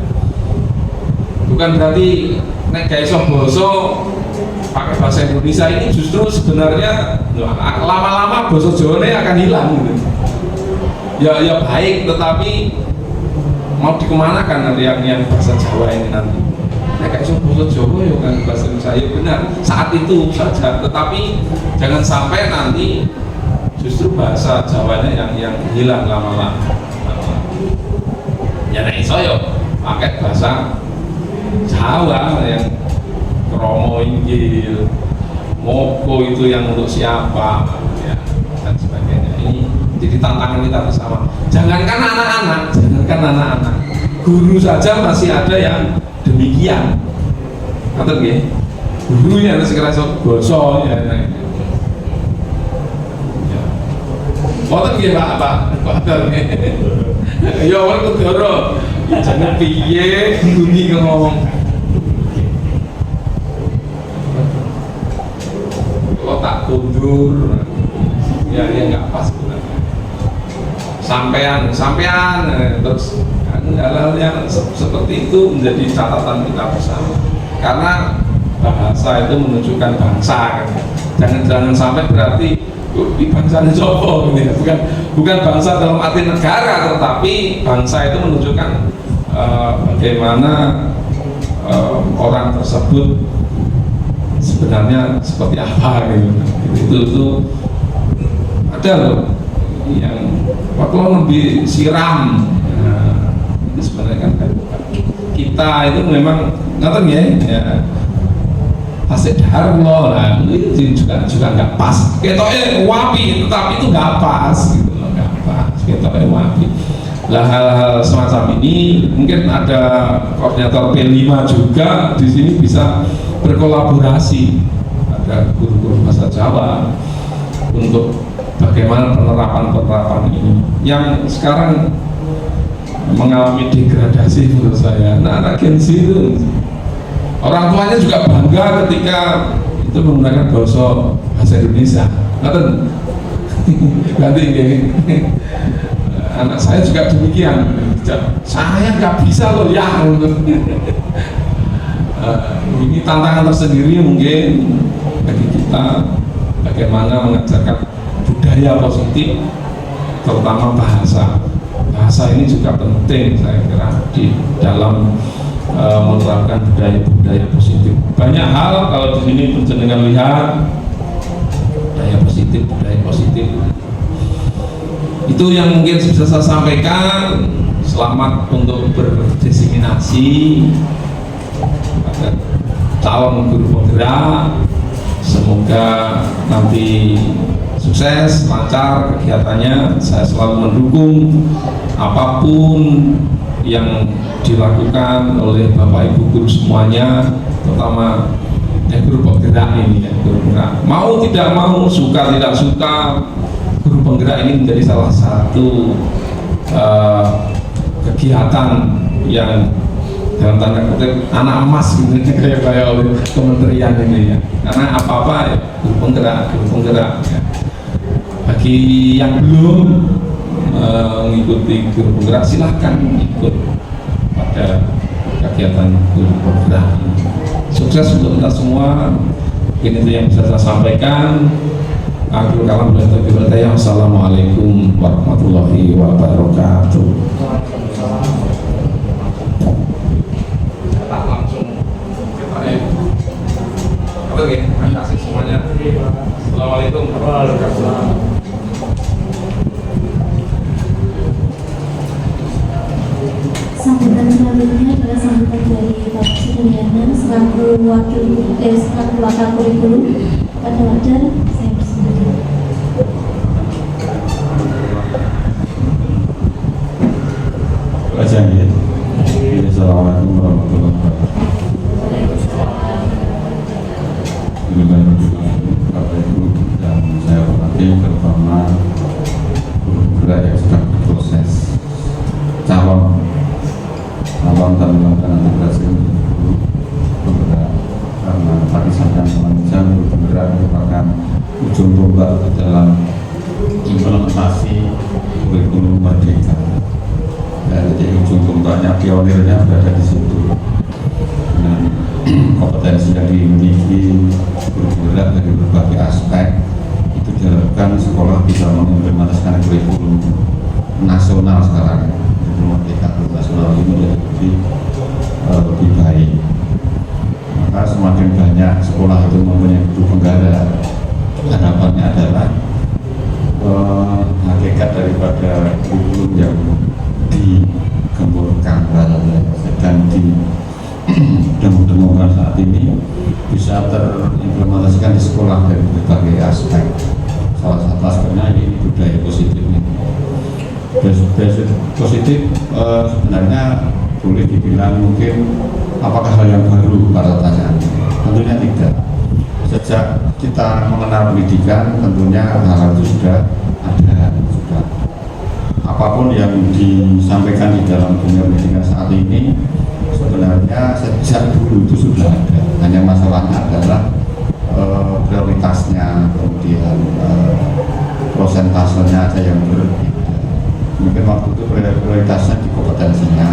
Bukan berarti nek gak iso basa pakai bahasa Indonesia ini justru sebenarnya lama-lama bahasa Jawa ini akan hilang gitu. Ya baik, tetapi mau dikemanakan nanti yang bahasa Jawa ini nanti? Nek gak iso bahasa Jawa ya kan bahasa Indonesia ya benar saat itu saja, tetapi jangan sampai nanti justru bahasa Jawanya yang hilang lama-lama. Ya nek iso yo pakai bahasa Jawa yang kromo inggil, moko itu yang untuk siapa ya, dan sebagainya. Ini jadi tantangan kita bersama. Jangankan anak-anak, guru saja masih ada yang demikian. Kata nggih, gurunya harus kerasa basa ya. Boten nggih Pak. Ya ora kudoro. Jangan piye bunyi ngomong. Kalau tak kundur ya nggak pas sebenarnya. Sampean terus hal-hal yang seperti itu menjadi catatan kita bersama. Karena bahasa itu menunjukkan bangsa kan. Jangan sampai berarti di bangsa ini sopo gitu ya. Bukan bangsa dalam arti negara, tetapi bangsa itu menunjukkan bagaimana orang tersebut sebenarnya seperti apa gitu. Itu ada loh yang waktu lebih siram. Nah, itu sebenarnya kan kita itu memang ngatain ya. Pasti darlo lah, itu juga nggak pas. Ketoknya wapi, tetapi itu nggak pas gitu loh, nggak pas. Ketoknya wapi. Lah hal-hal semacam ini mungkin ada koordinator P5 juga di sini bisa berkolaborasi. Ada guru-guru bahasa Jawa untuk bagaimana penerapan ini yang sekarang mengalami degradasi menurut saya. Anak-anak Gen Z itu orang tuanya juga bangga ketika itu menggunakan bahasa Indonesia. Nanti anak saya juga demikian. Saya nggak bisa loh ya. Ini tantangan tersendiri mungkin bagi kita, bagaimana mengajarkan budaya positif, terutama bahasa. Bahasa ini juga penting saya kira di dalam menerapkan budaya positif. Banyak hal kalau di sini penjenengan lihat budaya positif itu yang mungkin bisa saya sampaikan. Selamat untuk berdesiminasi pada calon guru penggerak. Semoga nanti sukses, lancar kegiatannya. Saya selalu mendukung apapun yang dilakukan oleh Bapak Ibu guru semuanya, terutama guru penggerak ini, guru penggerak. Mau tidak mau, suka tidak suka, guru penggerak ini menjadi salah satu kegiatan yang dalam tanda kutip anak emas gitu kayak oleh kementerian ini ya. Karena apa-apa ya, guru penggerak ya. Bagi yang belum mengikuti guru penggerak, silahkan ikut pada kegiatan guru penggerak ini. Sukses untuk kita semua. Ini yang bisa saya sampaikan. Akhirul kalam berkata, Assalamualaikum warahmatullahi wabarakatuh. Oke, terima kasih semuanya. Assalamualaikum warahmatullahi wabarakatuh. Sambutan selanjutnya adalah sambutan dari Bapak Suryana selaku wakil kurikulum. Pada wajar saya bersedia. Assalamualaikum warahmatullahi wabarakatuh. Bapak Ibu dan saya hormati, terutama guru penggerak yang sedang berproses calon dan nanti berhasil guru penggerak, karena tadi sampaikan teman-teman guru penggerak merupakan ujung tombak dalam implementasi kurikulum merdeka. Jadi ujung tombaknya, pionirnya berada di situ. Dan kompetensi yang dimiliki guru penggerak dari berbagai aspek itu diharapkan sekolah bisa mengimplementasikan kurikulum nasional sekarang. Merdeka nasional ini lebih baik. Maka semakin banyak sekolah itu mempunyai guru penggerak, harapannya adalah hakikat daripada kurikulum yang digemburkan dan didemo-demokan saat ini bisa terimplementasikan di sekolah dari berbagai aspek. Salah satu aspeknya ini budaya positif ini. Budaya positif sebenarnya boleh dibilang mungkin apakah hal yang baru pada pertanyaan? Tentunya tidak. Sejak kita mengenal pendidikan, tentunya hal itu sudah ada. Apapun yang disampaikan di dalam dunia pendidikan saat ini sebenarnya sejak dulu itu sudah ada. Hanya masalahnya adalah prioritasnya, kemudian prosentasenya aja yang berbeda. Mungkin waktu itu prioritasnya di kompetensinya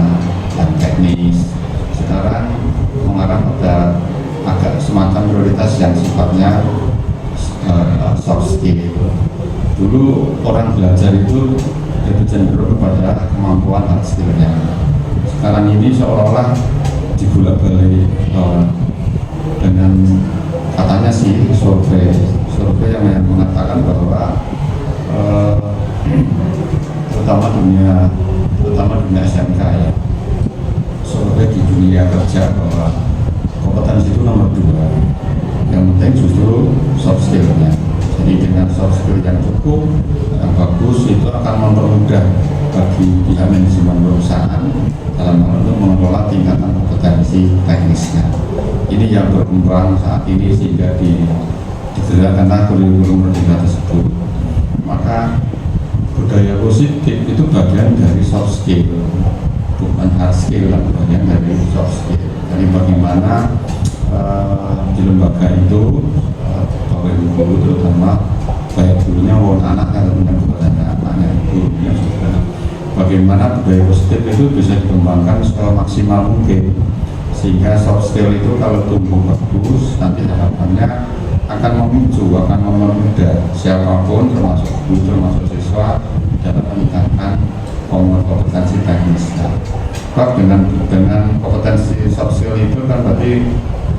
yang teknis. Sekarang mengarah pada agak semacam prioritas yang sifatnya soft skill. Dulu orang belajar itu lebih cenderung kepada kemampuan hard skillnya. Sekarang ini seolah-olah dibolak-balik dengan katanya sih survei yang mengatakan bahwa terutama dunia SMK ya, survei di dunia kerja bahwa kompetensi itu nomor 2, yang penting justru soft skillnya. Jadi dengan soft skill yang cukup, yang bagus, itu akan mempermudah bagi pihak manajemen perusahaan dalam hal untuk mengelola tingkatan kompetensi teknisnya. Ini yang berkembang saat ini sehingga digerakkanlah kurikulum merdeka tersebut. Maka positif itu bagian dari soft skill, bukan hard skill, bagian dari soft skill. Jadi bagaimana di lembaga itu Bapak Ibu guru terutama baik gurunya maupun anak yang punya anaknya gurunya juga, bagaimana budaya positif itu bisa dikembangkan semaksimal mungkin sehingga soft skill itu kalau tumbuh bagus nanti harapannya akan memicu, akan mempermudah siapapun termasuk guru termasuk siswa dalam meningkatkan kompetensi teknisnya. Sebab dengan kompetensi soft skill itu kan berarti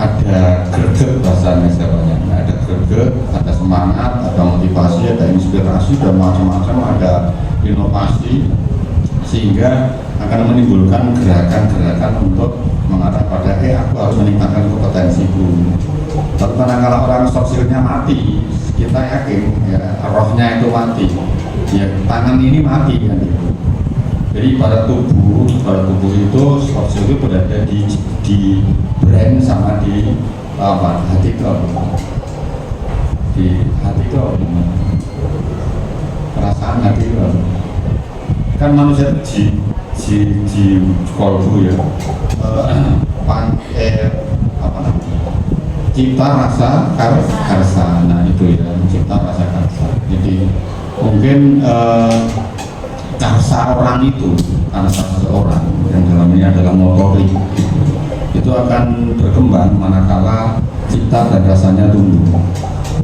ada greget rasanya siapanya, ada greget, ada semangat, ada motivasi, ada inspirasi, dan macam-macam, ada inovasi, sehingga akan menimbulkan gerakan-gerakan untuk mengarah pada aku harus meningkatkan kompetensiku. Tapi kalau orang soft skill-nya mati, kita yakin ya rohnya itu mati, ya tangan ini mati kan gitu. Jadi pada tubuh itu soft skill itu berada di brain sama di hati kau, di hati kau, perasaan hati kau. Kan manusia itu di kolbu ya, cipta rasa karsa, nah itu ya cipta rasa karsa. Jadi mungkin karsa orang itu, karsa seseorang yang dalamnya adalah motorik itu akan berkembang manakala cipta dan rasanya tumbuh.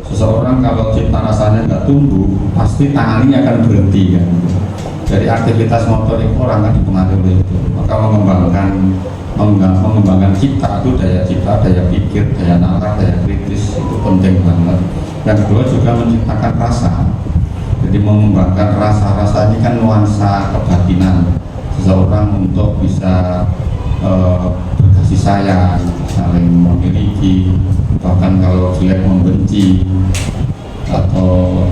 Seseorang kalau cipta rasanya nggak tumbuh, pasti tangannya akan berhenti kan. Dari aktivitas motorik orang kan dipengaruhi itu. Maka mengembangkan cipta itu daya cipta, daya pikir, daya nalar, daya kritis itu penting banget. Dan kedua juga menciptakan rasa. Jadi mengembangkan rasa ini kan nuansa kebatinan seseorang untuk bisa berkasih sayang, saling memiliki, bahkan kalau jelek membenci atau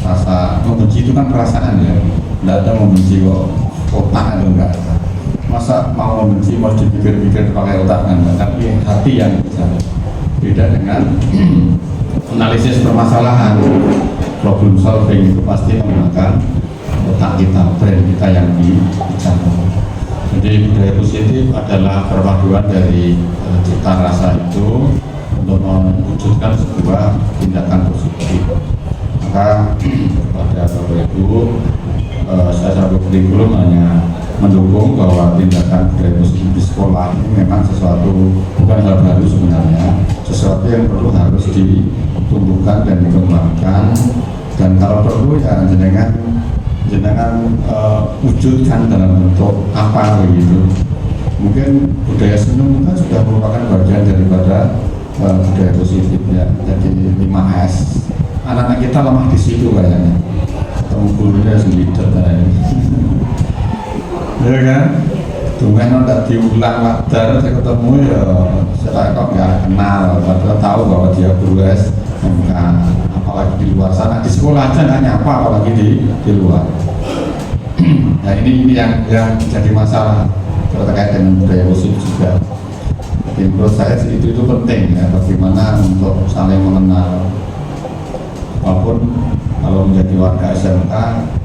rasa membenci itu kan perasaan ya, tidak ada membenci kok otak itu enggak ada. Masa mau membenci mau dipikir-pikir pakai otak kan, tapi hati yang bisa. Beda dengan analisis permasalahan, problem solving itu pasti menggunakan otak kita, brain kita yang dibicara. Jadi budaya positif adalah perpaduan dari cipta rasa itu untuk mewujudkan sebuah tindakan positif. Maka kepada Bapak Ibu, saya selaku kurikulum hanya mendukung bahwa tindakan budaya positif di sekolah ini memang sesuatu bukan hal baru sebenarnya, sesuatu yang perlu harus ditumbuhkan dan dikembangkan, dan kalau perlu ya jenengan wujudkan dalam bentuk apa begitu. Mungkin budaya senyum kan sudah merupakan bagian daripada budaya positif ya. Jadi 5S. Anak-anak kita lemah di situ kayaknya. Ketemu gurunya selider tadi. Ya kan? Tunggu tak diulang wadar, saya ketemu ya saya kok nggak kenal, padahal tahu bahwa dia guru SMK. Apalagi di luar sana, di sekolah aja nggak nyapa, apalagi di luar. Nah ini yang jadi masalah terkait dengan budaya positif juga. Jadi menurut saya itu penting ya, bagaimana untuk saling mengenal. Walaupun kalau menjadi warga SMK,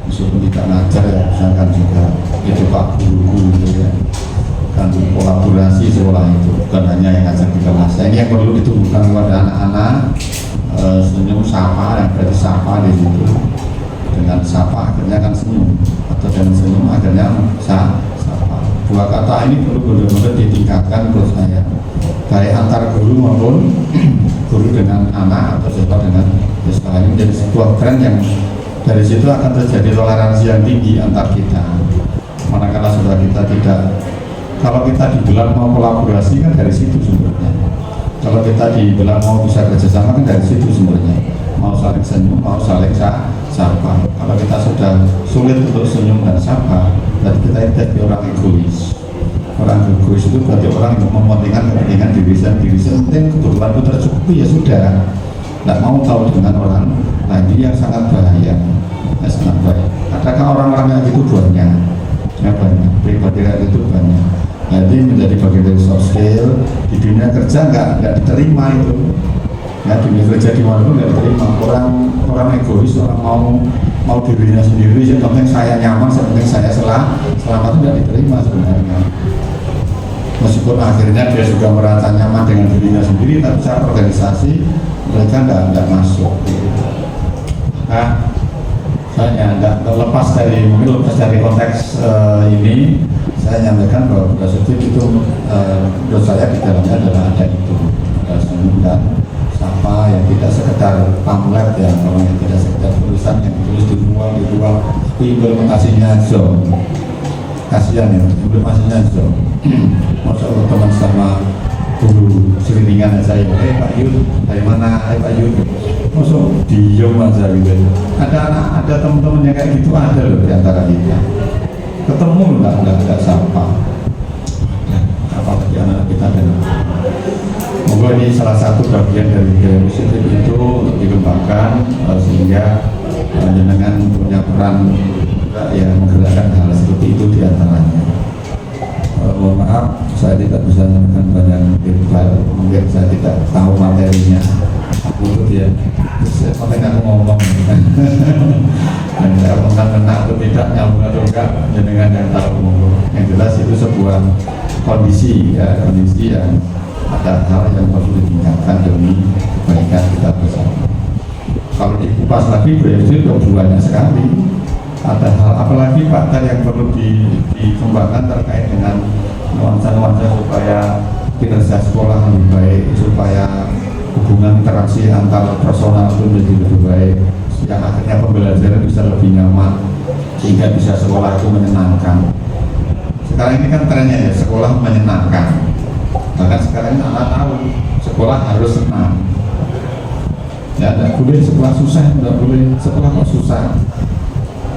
meskipun tidak ngajar ya, misalkan juga itu Pak guru gitu ya, kan kolaborasi sekolah itu bukan hanya yang ngajar di kelas. Ini yang perlu ditumbuhkan kepada anak-anak. Senyum sapa, yang berarti sapa di situ. Dengan sapa akhirnya kan senyum, atau dengan senyum akhirnya sapa. Dua kata ini perlu benar-benar ditingkatkan menurut saya, baik antar guru maupun guru dengan anak atau siswa dengan siswa. Ini menjadi sebuah tren yang dari situ akan terjadi toleransi yang tinggi antar kita. Manakala sudah kita tidak, kalau kita dibilang mau kolaborasi kan dari situ sumbernya. Kalau kita dibilang mau bisa kerjasama kan dari situ sumbernya. Mau saling senyum, mau saling sapa. Kalau kita sudah sulit untuk senyum dan sapa, berarti kita jadi orang egois. Orang egois itu berarti orang yang mementingkan kepentingan diri sendiri. Penting kebutuhan itu tercukupi ya sudah. Tidak mau tahu dengan orang lain, ini yang sangat bahaya. Ya, sangat bahaya. Adakah orang-orang yang itu banyak? Ya banyak. Pribadi itu banyak. Jadi menjadi bagian dari soft skill di dunia kerja nggak diterima itu. Ya, dunia kerja di mana pun nggak diterima. Orang egois, orang mau dirinya sendiri, yang penting saya nyaman, yang penting saya selamat, itu nggak diterima sebenarnya. Meskipun akhirnya dia juga merasa nyaman dengan dirinya sendiri, tapi secara organisasi mereka nggak masuk. Nah, saya nggak lepas dari konteks ini, saya nyampaikan bahwa positif itu menurut saya di dalamnya adalah ada itu, senyum dan sapa yang tidak sekedar pamflet, yang orang yang tidak sekedar tulisan yang ditulis dibuang, tapi implementasinya zong. Kasihan ya, implementasinya zong. Masa teman sama guru seliringan saya, Pak Yud, dari mana? Pak Yud, masa diem aja gitu. Ada teman-teman yang kayak gitu ada loh di antara kita. Ketemu nggak sapa. Apalagi anak kita dan monggo ini salah satu bagian dari gaya positif itu untuk dikembangkan sehingga jenengan punya peran yang menggerakkan hal seperti itu diantaranya. Mohon maaf, saya tidak bisa menyampaikan banyak info, mungkin saya tidak tahu materinya. Aku dia, sampai aku ngomong, dan saya kena atau tidak, nyambung atau enggak, jenengan yang tahu. Yang jelas itu sebuah kondisi yang ada hal yang perlu ditingkatkan demi kebaikan kita bersama. Kalau dikupas lagi itu banyak sekali. Ada hal apalagi faktor yang perlu dikembangkan terkait dengan nuansa-nuansa supaya kinerja sekolah lebih baik, supaya hubungan interaksi antar personal itu menjadi lebih baik, yang akhirnya pembelajaran bisa lebih nyaman sehingga bisa sekolah itu menyenangkan. Sekarang ini kan trennya ya, sekolah menyenangkan. Bahkan sekarang anak tahu sekolah harus senang. Ya, tidak boleh sekolah susah, tidak boleh sekolah kok susah.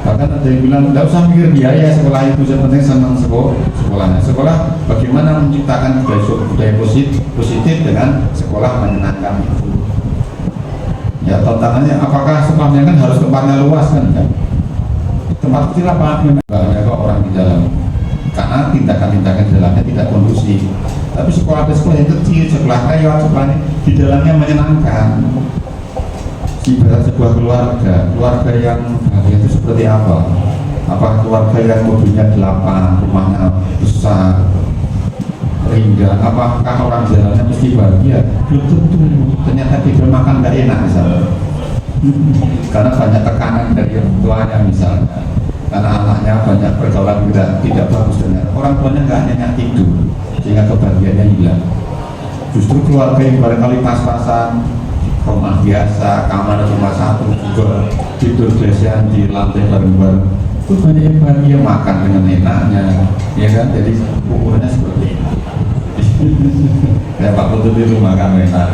Bahkan ada yang bilang, tidak usah mikir biaya sekolah itu, yang penting senang sekolahnya. Sekolah bagaimana menciptakan budaya positif dengan sekolah menyenangkan itu. Ya, tantangannya apakah sekolahnya kan harus tempatnya luas kan? Tempat kecil apa? Memang ada kok orang di dalam. Karena tindakan-tindakan di dalamnya tidak kondusif. Tapi sekolah yang kecil, sekolah lewat, sekolah di dalamnya menyenangkan. Ibarat sebuah keluarga yang bahagia itu seperti apa? Apa keluarga yang mobilnya 8, rumahnya besar, ringga? Apakah orang jalannya mesti bahagia? Belum tentu. Ternyata tidur makan nggak enak misalnya, karena banyak tekanan dari orang tuanya misalnya, karena anaknya banyak pergaulan tidak bagus dengan orang tuanya, nggak nyenyak tidur sehingga kebahagiaannya hilang. Justru keluarga yang barangkali pas-pasan, rumah biasa, kamar cuma satu, juga tidur biasa di lantai bareng-bareng, itu banyak yang bahagia, makan dengan enaknya, ya kan? Jadi ukurannya seperti ini. Ya Pak Putut itu makan enak.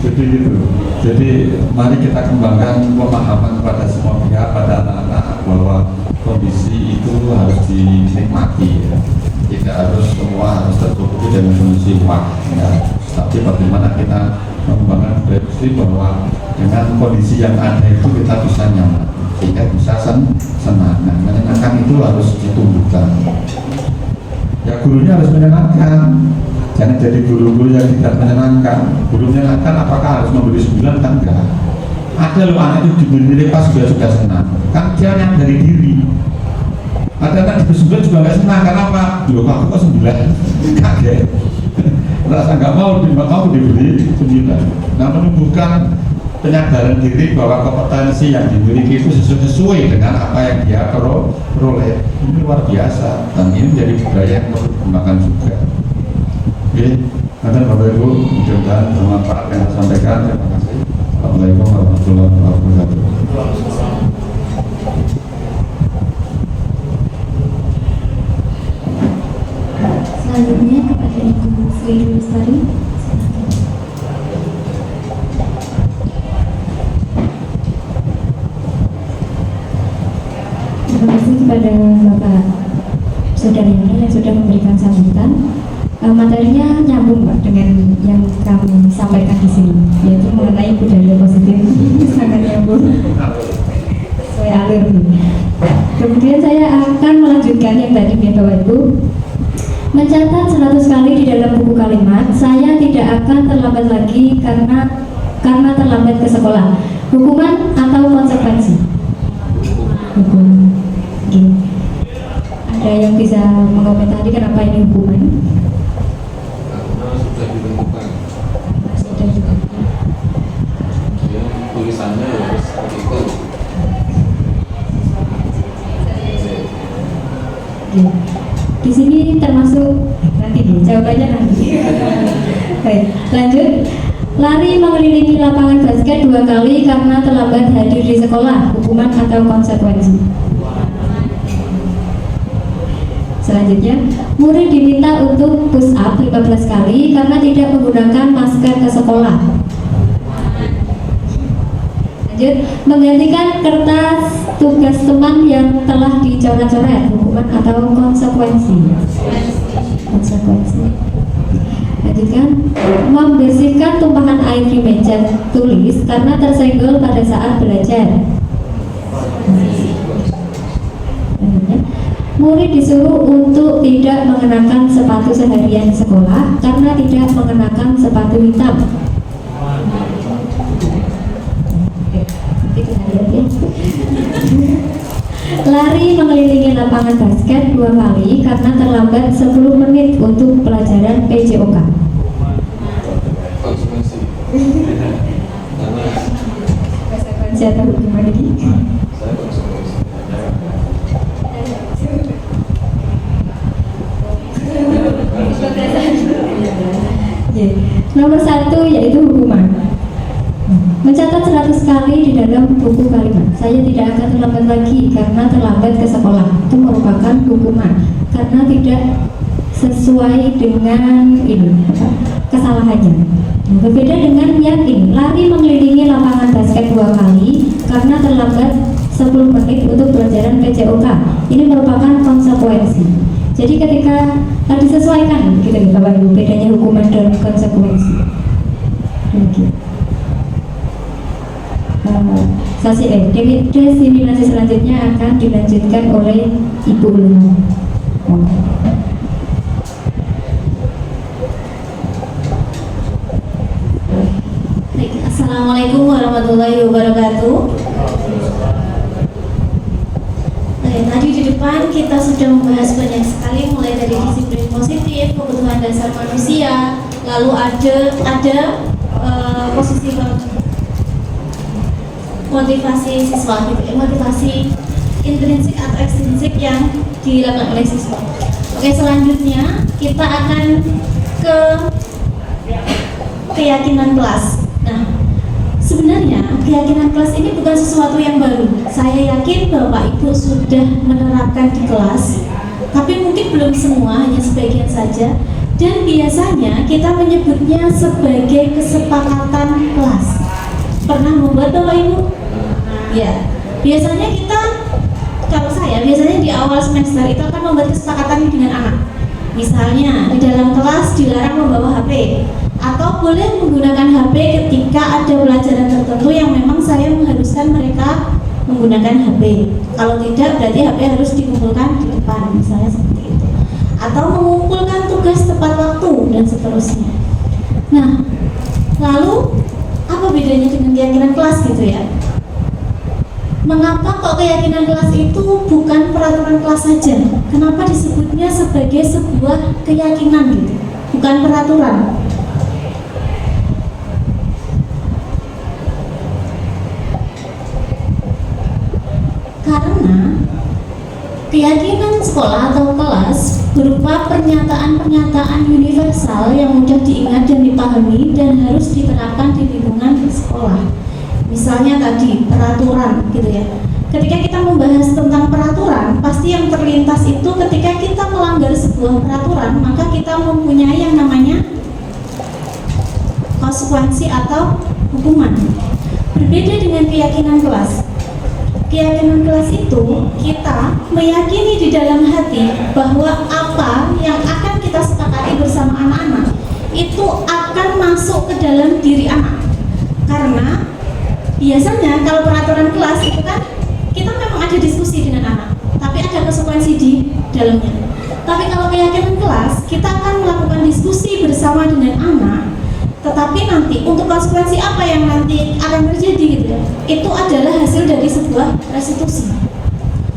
Jadi gitu. Jadi mari kita kembangkan pemahaman kepada semua pihak, pada anak-anak, bahwa kondisi itu harus dinikmati, ya. Tidak harus semua harus tertutupi dengan kondisi ya. Tapi bagaimana kita mengembangkan budaya positif bahwa dengan kondisi yang ada itu kita bisa nyaman, sehingga bisa senang. Nah, menyenangkan itu harus ditumbuhkan. Ya, gurunya harus menyenangkan. Jangan jadi guru-guru yang tidak menyenangkan. Guru menyenangkan apakah harus memberi 9? Kan enggak. Ada loh anak itu diberi pas sudah senang. Kan dia yang dari diri. Ada anak diberi 9 juga nggak senang. Kenapa? Loh aku kok 9? Kaget. Rasa nggak mau diberi 9. Nah, menumbuhkan penyadaran diri bahwa kompetensi yang dimiliki itu sesuai dengan apa yang dia peroleh. Ini luar biasa, dan ini menjadi budaya yang perlu dikembangkan juga. Oke, nanti Bapak Ibu, mudah-mudahan bermanfaat yang saya sampaikan. Terima kasih. Assalamualaikum warahmatullahi wabarakatuh. Selanjutnya kepada Ibu Sri Lestari. Terima kasih kepada Bapak Saudara yang sudah memberikan sambutan. Materinya nyambung Pak dengan yang kami sampaikan di sini, yaitu mengenai budaya positif. Sangat nyambung sesuai alur. Kemudian saya akan melanjutkan yang tadi ya Bapak Ibu. Mencatat 100 kali di dalam buku kalimat, saya tidak akan terlambat lagi karena terlambat ke sekolah. Hukuman atau konsekuensi? Hukuman. Oke. Ada yang bisa mengomentari kenapa ini hukuman? Karena sudah ditentukan. Sudah juga. Ya, tulisannya harus ikut. Oke. Di sini termasuk nanti jawabannya nanti. Baik, lanjut. Lari mengelilingi lapangan basket 2 kali karena terlambat hadir di sekolah, hukuman atau konsekuensi? Selanjutnya, murid diminta untuk push up 15 kali karena tidak menggunakan masker ke sekolah. Lanjut, menggantikan kertas tugas teman yang telah dicoret-coret, hukuman atau konsekuensi? Konsekuensi. Lanjutkan, membersihkan tumpahan air di meja tulis karena tersenggol pada saat belajar. Lanjutnya, murid disuruh untuk tidak mengenakan sepatu seharian di sekolah karena tidak mengenakan sepatu hitam. Lari mengelilingi lapangan basket 2 kali karena terlambat 10 menit untuk pelajaran PJOK. Konsekuensi. Karena Konsekuensi atau hukuman ini? saya konsekuensi. Ya. Nomor 1 yaitu hukuman. Mencatat 100 kali di dalam buku kalimat. Saya tidak akan terlambat lagi karena terlambat ke sekolah. Itu merupakan hukuman karena tidak sesuai dengan kesalahannya. Berbeda dengan yang ini, lari mengelilingi lapangan basket 2 kali karena terlambat 10 menit untuk pelajaran PJOK. Ini merupakan konsekuensi. Jadi ketika disesuaikan gitu ya Bapak Ibu, bedanya hukuman dan konsekuensi. Demikian. Disimulasi selanjutnya akan dilanjutkan oleh Ibu Ulama. Assalamualaikum warahmatullahi wabarakatuh. Tadi di depan kita sudah membahas banyak sekali, mulai dari disiplin positif, kebutuhan dasar manusia, lalu ada posisi motivasi siswa gitu ya, motivasi intrinsik atau ekstrinsik yang dilakukan oleh siswa. Oke, selanjutnya kita akan ke keyakinan kelas. Nah, sebenarnya keyakinan kelas ini bukan sesuatu yang baru. Saya yakin Bapak Ibu sudah menerapkan di kelas, tapi mungkin belum semua, hanya sebagian saja. Dan biasanya kita menyebutnya sebagai kesepakatan kelas. Pernah membuat Bapak Ibu? Ya, biasanya kalau saya biasanya di awal semester itu akan membuat kesepakatan dengan anak. Misalnya di dalam kelas dilarang membawa HP, atau boleh menggunakan HP ketika ada pelajaran tertentu yang memang saya mengharuskan mereka menggunakan HP. Kalau tidak, berarti HP harus dikumpulkan di depan, misalnya seperti itu. Atau mengumpulkan tugas tepat waktu dan seterusnya. Nah, lalu apa bedanya dengan keyakinan kelas gitu ya? Mengapa kok keyakinan kelas itu bukan peraturan kelas saja? Kenapa disebutnya sebagai sebuah keyakinan gitu, bukan peraturan? Karena keyakinan sekolah atau kelas berupa pernyataan-pernyataan universal yang mudah diingat dan dipahami dan harus diterapkan di lingkungan sekolah. Misalnya tadi peraturan gitu ya. Ketika kita membahas tentang peraturan, pasti yang terlintas itu ketika kita melanggar sebuah peraturan, maka kita mempunyai yang namanya konsekuensi atau hukuman. Berbeda dengan keyakinan kelas. Keyakinan kelas itu kita meyakini di dalam hati bahwa apa yang akan kita sepakati bersama anak-anak itu akan masuk ke dalam diri anak. Karena biasanya kalau peraturan kelas itu kan kita memang ada diskusi dengan anak, tapi ada konsekuensi di dalamnya. Tapi kalau keyakinan kelas, tapi nanti untuk konsekuensi apa yang nanti akan terjadi gitu ya, itu adalah hasil dari sebuah restitusi.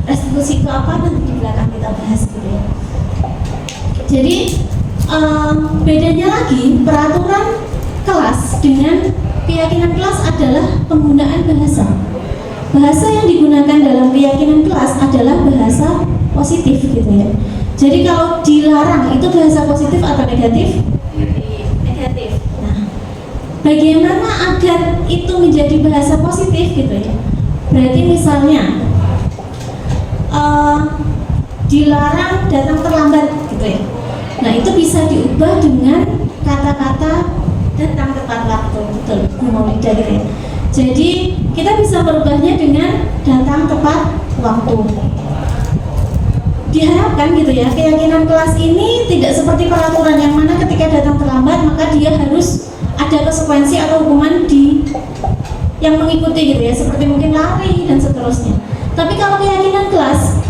Restitusi itu apa nanti di belakang kita bahas gitu ya. Jadi bedanya lagi peraturan kelas dengan keyakinan kelas adalah penggunaan bahasa. Bahasa yang digunakan dalam keyakinan kelas adalah bahasa positif gitu ya. Jadi kalau dilarang itu bahasa positif atau negatif? Negatif. Nah, bagaimana agar itu menjadi bahasa positif gitu ya? Berarti misalnya dilarang datang terlambat gitu ya. Nah, itu bisa diubah dengan kata-kata datang tepat waktu, betul, Bu Maulida gitu ya. Jadi kita bisa merubahnya dengan datang tepat waktu. Diharapkan gitu ya, keyakinan kelas ini tidak seperti peraturan yang mana ketika datang terlambat maka dia harus ada konsekuensi atau hukuman yang mengikuti gitu ya, seperti mungkin lari dan seterusnya. Tapi kalau keyakinan kelas,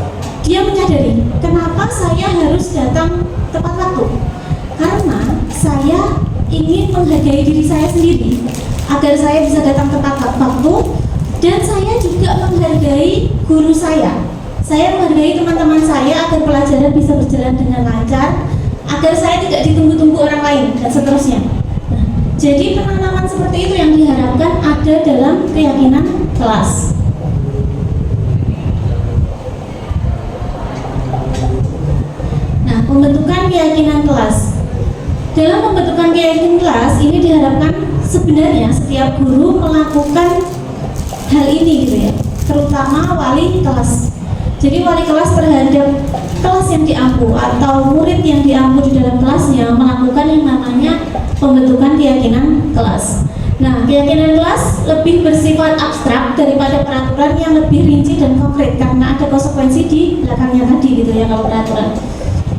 dia menyadari kenapa saya harus datang tepat waktu, karena saya ingin menghargai diri saya sendiri agar saya bisa datang tepat waktu, dan saya juga menghargai guru saya menghargai teman-teman saya agar pelajaran bisa berjalan dengan lancar, agar saya tidak ditunggu-tunggu orang lain dan seterusnya. Nah, jadi penanaman seperti itu yang diharapkan ada dalam keyakinan kelas. Nah, pembentukan keyakinan kelas. Dalam pembentukan keyakinan kelas ini diharapkan sebenarnya setiap guru melakukan hal ini gitu ya, terutama wali kelas. Jadi wali kelas terhadap kelas yang diampu atau murid yang diampu di dalam kelasnya melakukan yang namanya pembentukan keyakinan kelas. Nah, keyakinan kelas lebih bersifat abstrak daripada peraturan yang lebih rinci dan konkret karena ada konsekuensi di belakangnya tadi gitu ya kalau peraturan.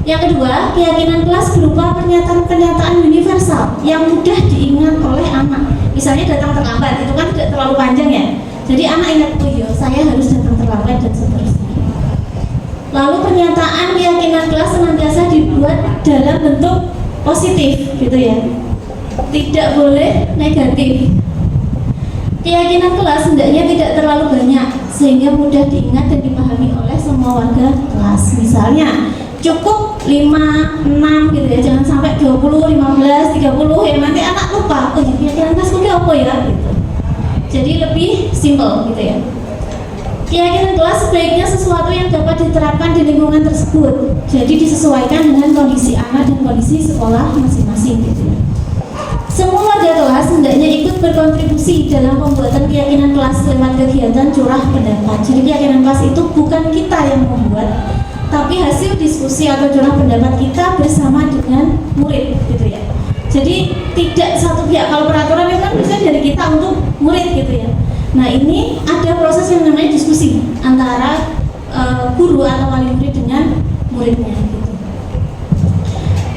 Yang kedua, keyakinan kelas berupa pernyataan-pernyataan universal yang mudah diingat oleh anak. Misalnya datang terlambat, itu kan tidak terlalu panjang ya. Jadi anak ingat, oh iya, saya harus datang terlambat dan seterusnya. Lalu pernyataan keyakinan kelas senantiasa dibuat dalam bentuk positif gitu ya, tidak boleh negatif. Keyakinan kelas hendaknya tidak terlalu banyak sehingga mudah diingat dan dipahami oleh semua warga kelas. Misalnya cukup 5, 6 gitu ya, jangan sampai 20, 15, 30 ya nanti anak lupa, oh jadi keyakinan kelas itu apa ya gitu. Jadi lebih simple gitu ya. Keyakinan kelas sebaiknya sesuatu yang dapat diterapkan di lingkungan tersebut. Jadi disesuaikan dengan kondisi anak dan kondisi sekolah masing-masing gitu ya. Semua warga kelas hendaknya ikut berkontribusi dalam pembuatan keyakinan kelas lewat kegiatan curah pendapat. Jadi keyakinan kelas itu bukan kita yang membuat, tapi hasil diskusi atau curah pendapat kita bersama dengan murid gitu ya. Jadi tidak satu pihak, kalau peraturan itu kan bisa dari kita untuk murid gitu ya. Nah, ini ada proses yang namanya diskusi antara guru atau wali murid dengan muridnya gitu.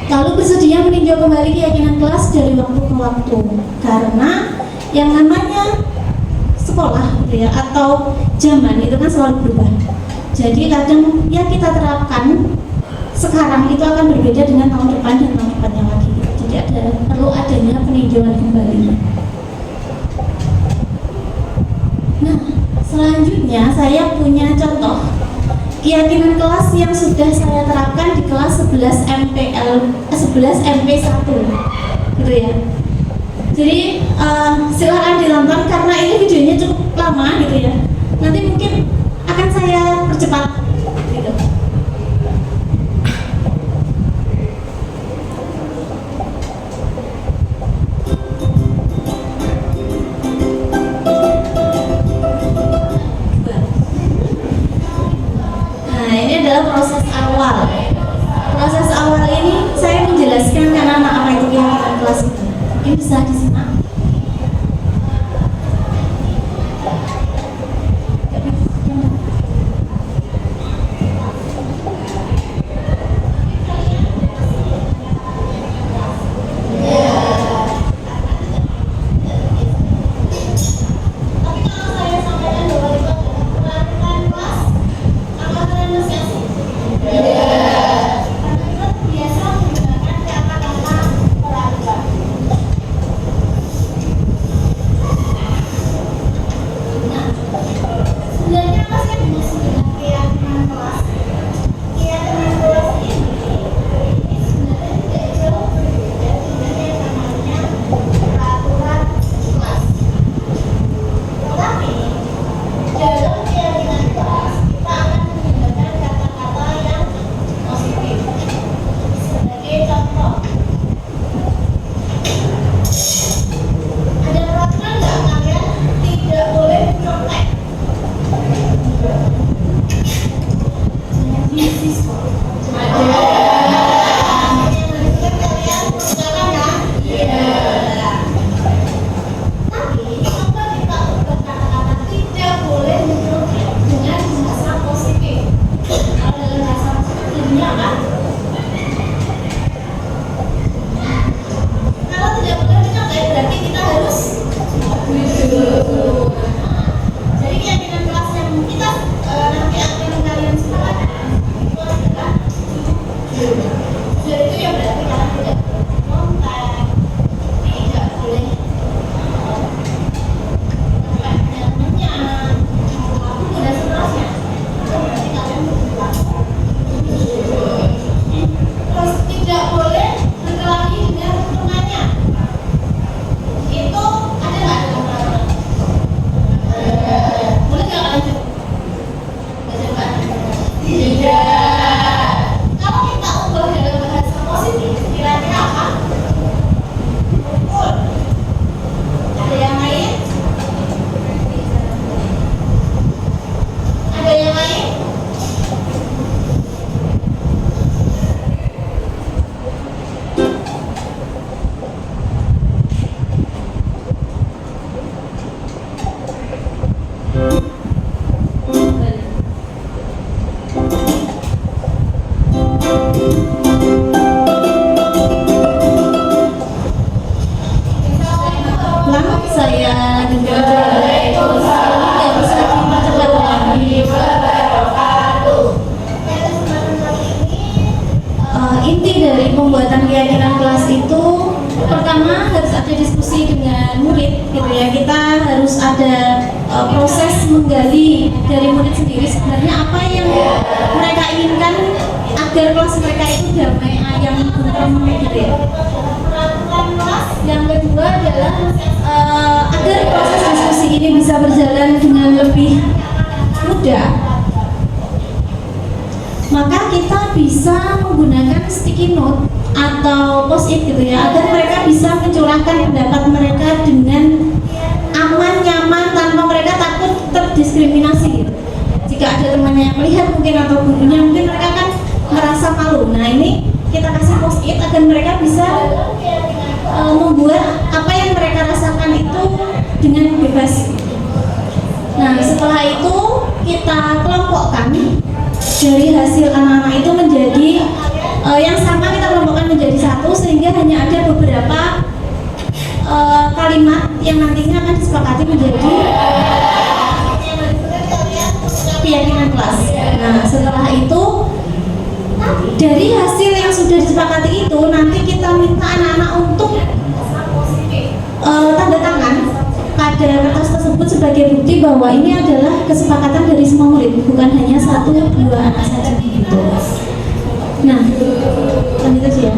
Lalu bersedia meninjau kembali keyakinan kelas dari waktu ke waktu, karena yang namanya sekolah gitu ya atau zaman itu kan selalu berubah. Jadi kadang yang kita terapkan sekarang itu akan berbeda dengan tahun depan dan tahun depannya lagi. Jadi perlu adanya peninjauan kembali. Nah, selanjutnya saya punya contoh keyakinan kelas yang sudah saya terapkan di kelas 11 MP1 gitu ya. Jadi silakan ditonton karena ini videonya cukup lama gitu ya. Nanti mungkin akan saya percepat gitu. Proses awal. Proses awal ini saya menjelaskan ke anak-anak apa itu keyakinan kelas itu. Mungkin bisa disimak. Saya juga nggak bisa dipercepat lagi. Inti dari pembuatan keyakinan kelas itu pertama harus ada diskusi dengan murid gitu ya. Kita harus ada proses menggali dari murid sendiri sebenarnya apa yang mereka inginkan agar kelas mereka itu damai, ayam, tentrem gitu ya. Yang kedua adalah agar proses diskusi ini bisa berjalan dengan lebih mudah, maka kita bisa menggunakan sticky note atau post-it gitu ya, agar mereka bisa mencurahkan pendapat mereka dengan aman, nyaman, tanpa mereka takut terdiskriminasi gitu. Jika ada temannya yang melihat mungkin atau gurunya mungkin mereka kan merasa malu. Nah ini kita kasih post-it agar mereka bisa membuat apa yang mereka rasakan itu dengan bebas. Nah setelah itu kita kelompokkan dari hasil anak-anak itu menjadi yang sama, kita kelompokkan menjadi satu sehingga hanya ada beberapa kalimat yang nantinya akan disepakati menjadi keyakinan kelas. Nah setelah itu dari hasil yang sudah disepakati itu nanti kita minta anak-anak untuk tanda tangan pada kertas tersebut sebagai bukti bahwa ini adalah kesepakatan dari semua murid, bukan hanya 1-2 anak saja gitu. Nah, lanjut aja ya.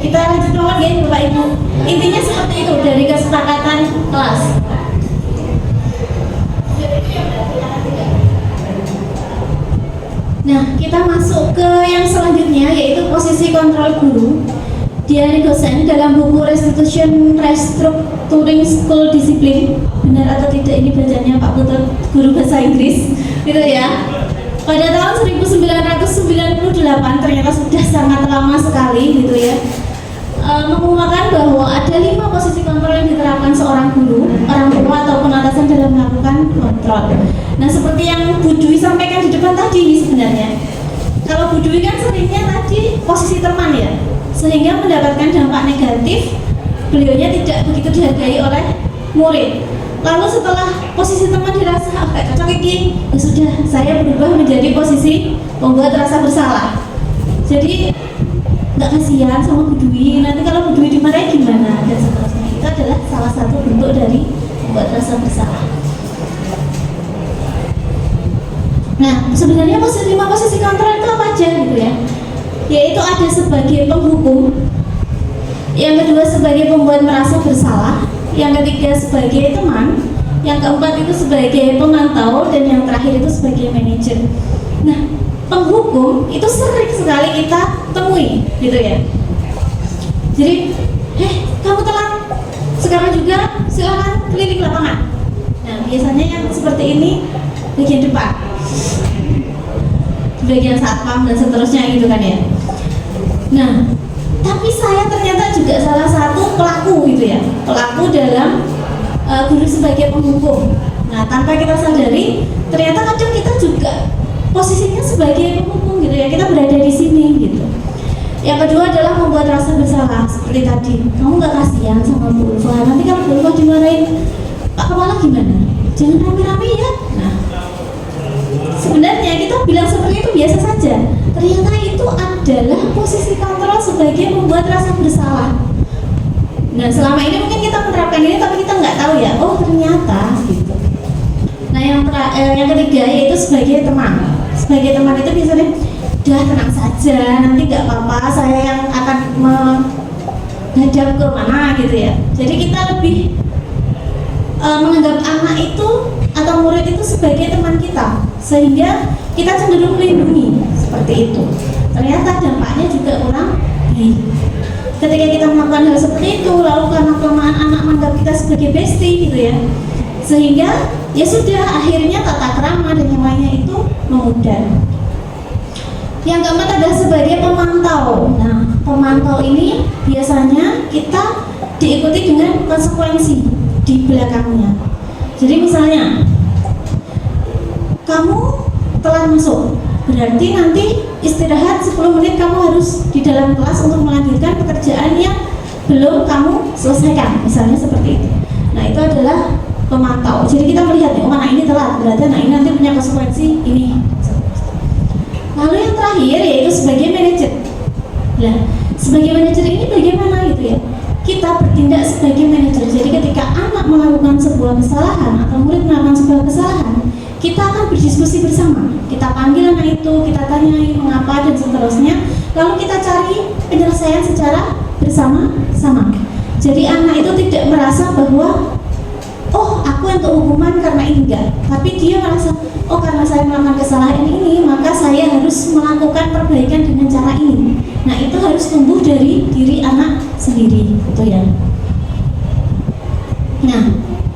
Kita lanjut nomor ya Bapak Ibu. Intinya seperti itu dari kesepakatan kelas. Nah, kita masuk ke yang selanjutnya yaitu posisi kontrol guru. Diary Gosen dalam buku Restructuring School Discipline, benar atau tidak ini bacanya Pak Putu, guru bahasa Inggris, gitu ya. Pada tahun 1998 ternyata sudah sangat lama sekali, gitu ya. Mengumumkan bahwa ada 5 posisi kontrol yang diterapkan seorang guru, orang tua ataupun atasan dalam melakukan kontrol. Nah, seperti yang Bu Dwi sampaikan di depan tadi sebenarnya. Kalau Bu Dwi kan seringnya tadi posisi teman ya, sehingga mendapatkan dampak negatif, beliaunya tidak begitu dihargai oleh murid. Lalu setelah posisi teman dirasa agak cocok ini, ya sudah, saya berubah menjadi posisi membuat rasa bersalah. Jadi nggak kasihan sama Bu Dwi, nanti kalau Bu Dwi dimarahin gimana, dan seterusnya. Itu adalah salah satu bentuk dari membuat rasa bersalah. Nah, sebenarnya 5 posisi kontrol itu apa aja gitu ya? Yaitu ada sebagai penghukum, yang kedua sebagai pembuat merasa bersalah, yang ketiga sebagai teman, yang keempat itu sebagai pemantau, dan yang terakhir itu sebagai manajer. Nah, penghukum itu sering sekali kita temui gitu ya. Jadi, kamu telat, sekarang juga silakan keliling lapangan. Nah, biasanya yang seperti ini bagian depan, bagian satpam dan seterusnya gitu kan ya. Nah, tapi saya ternyata juga salah satu pelaku gitu ya, pelaku dalam guru sebagai penghukum. Nah, tanpa kita sadari, ternyata kadang kita juga posisinya sebagai penghukum gitu ya, kita berada di sini gitu. Yang kedua adalah membuat rasa bersalah seperti tadi. Kamu nggak kasihan sama Bu Ulfa? Nanti kalau Bu Ulfa dimarahin Pak Kepala gimana? Jangan rame-rame ya. Nah, sebenarnya kita bilang seperti itu biasa saja. Ternyata itu adalah posisi kontrol sebagai membuat rasa bersalah. Nah, selama ini mungkin kita menerapkan ini, tapi kita nggak tahu ya. Oh, ternyata gitu. Nah, yang ketiga yaitu sebagai teman. Sebagai teman itu biasanya, udah tenang saja, nanti nggak apa-apa, saya yang akan menghadap ke mana gitu ya. Jadi kita lebih menganggap anak itu atau murid itu sebagai teman kita, sehingga kita cenderung melindungi seperti itu. Ternyata dampaknya juga kurang baik. Ketika kita melakukan hal seperti itu, lalu karena kelamaan anak menganggap kita sebagai bestie gitu ya, sehingga ya sudah akhirnya tata krama dan yang lainnya itu memudar. Yang keempat adalah sebagai pemantau. Nah, pemantau ini biasanya kita diikuti dengan konsekuensi di belakangnya. Jadi misalnya kamu telat masuk, berarti nanti istirahat 10 menit kamu harus di dalam kelas untuk melanjutkan pekerjaan yang belum kamu selesaikan, misalnya seperti itu. Nah, itu adalah pemantau. Jadi kita melihat nih, oh anak ini telat, berarti anak ini nanti punya konsekuensi ini. Lalu yang terakhir yaitu sebagai manajer. Nah, sebagai manajer ini bagaimana gitu ya? Kita bertindak sebagai manajer. Jadi ketika anak melakukan sebuah kesalahan atau murid melakukan sebuah kesalahan, kita akan berdiskusi bersama. Kita panggil anak itu, kita tanyai mengapa dan seterusnya. Lalu kita cari penyelesaian secara bersama-sama. Jadi anak itu tidak merasa bahwa oh aku yang untuk hukuman karena ini enggak, tapi dia merasa oh karena saya melakukan kesalahan ini maka saya harus melakukan perbaikan dengan cara ini. Nah, itu harus tumbuh dari diri anak sendiri, gitu ya. Nah,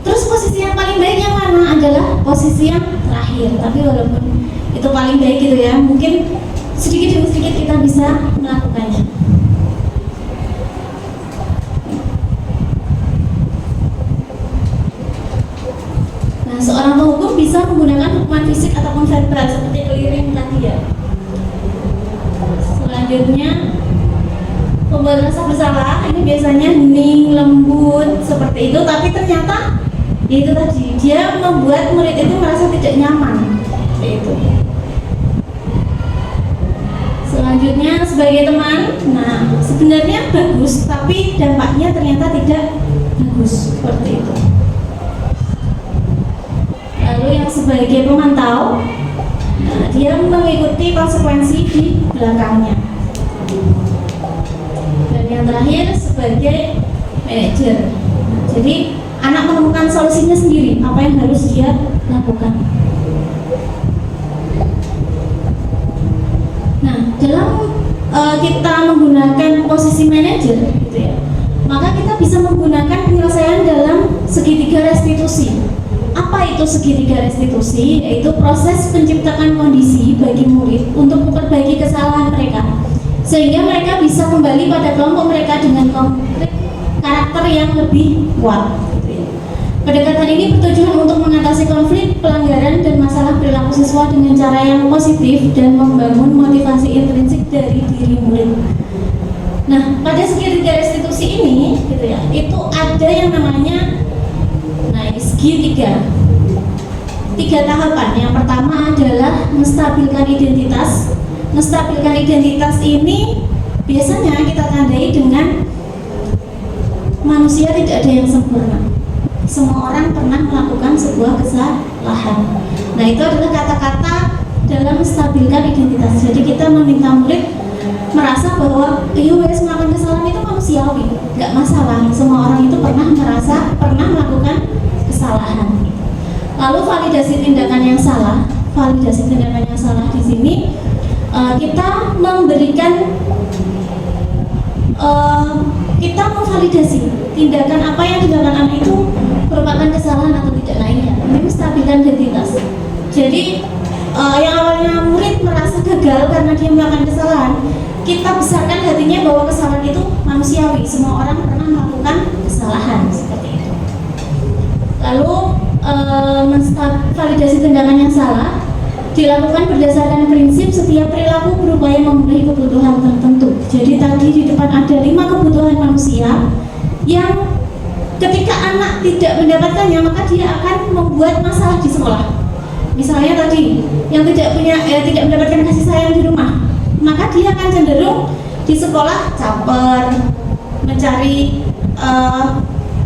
terus posisi yang paling baik yang mana? Adalah posisi yang terakhir. Tapi walaupun itu paling baik gitu ya, mungkin sedikit demi sedikit kita bisa melakukannya. Seorang penghukum bisa menggunakan hukuman fisik ataupun verbal seperti keliling tadi ya. Selanjutnya pembuat rasa bersalah ini biasanya hening, lembut seperti itu, tapi ternyata ya itu tadi dia membuat murid itu merasa tidak nyaman seperti itu. Selanjutnya sebagai teman, nah sebenarnya bagus tapi dampaknya ternyata tidak bagus seperti itu. Lalu yang sebagai pemantau, nah, dia mengikuti konsekuensi di belakangnya. Dan yang terakhir sebagai manajer. Jadi anak menemukan solusinya sendiri, apa yang harus dia lakukan. Nah, dalam kita menggunakan posisi manajer, gitu ya, maka kita bisa menggunakan penyelesaian dalam segitiga restitusi. Apa itu segitiga restitusi? Yaitu proses penciptakan kondisi bagi murid untuk memperbaiki kesalahan mereka, sehingga mereka bisa kembali pada kelompok mereka dengan konkret karakter yang lebih kuat. Pendekatan ini bertujuan untuk mengatasi konflik, pelanggaran, dan masalah perilaku siswa dengan cara yang positif dan membangun motivasi intrinsik dari diri murid. Nah, pada segitiga restitusi ini, gitu ya, itu ada yang namanya segitiga. 3 tahapan. Yang pertama adalah menstabilkan identitas. Menstabilkan identitas ini biasanya kita tandai dengan manusia tidak ada yang sempurna. Semua orang pernah melakukan sebuah kesalahan. Nah, itu adalah kata-kata dalam menstabilkan identitas. Jadi kita meminta murid merasa bahwa wes melakukan kesalahan itu manusiawi, nggak masalah. Semua orang itu pernah melakukan kesalahan. Lalu validasi tindakan yang salah. Validasi tindakan yang salah di sini kita memberikan kita memvalidasi tindakan apa yang dilakukan anak itu merupakan kesalahan atau tidak lainnya. Ini menstabilkan identitas. Jadi yang awalnya murid merasa gagal karena dia melakukan kesalahan, kita besarkan hatinya bahwa kesalahan itu manusiawi. Semua orang pernah melakukan kesalahan seperti itu. Lalu validasi tindakan yang salah dilakukan berdasarkan prinsip setiap perilaku berupaya memenuhi kebutuhan tertentu. Jadi tadi di depan ada 5 kebutuhan manusia yang ketika anak tidak mendapatkannya maka dia akan membuat masalah di sekolah. Misalnya tadi yang tidak mendapatkan kasih sayang di rumah, maka dia akan cenderung di sekolah caper, mencari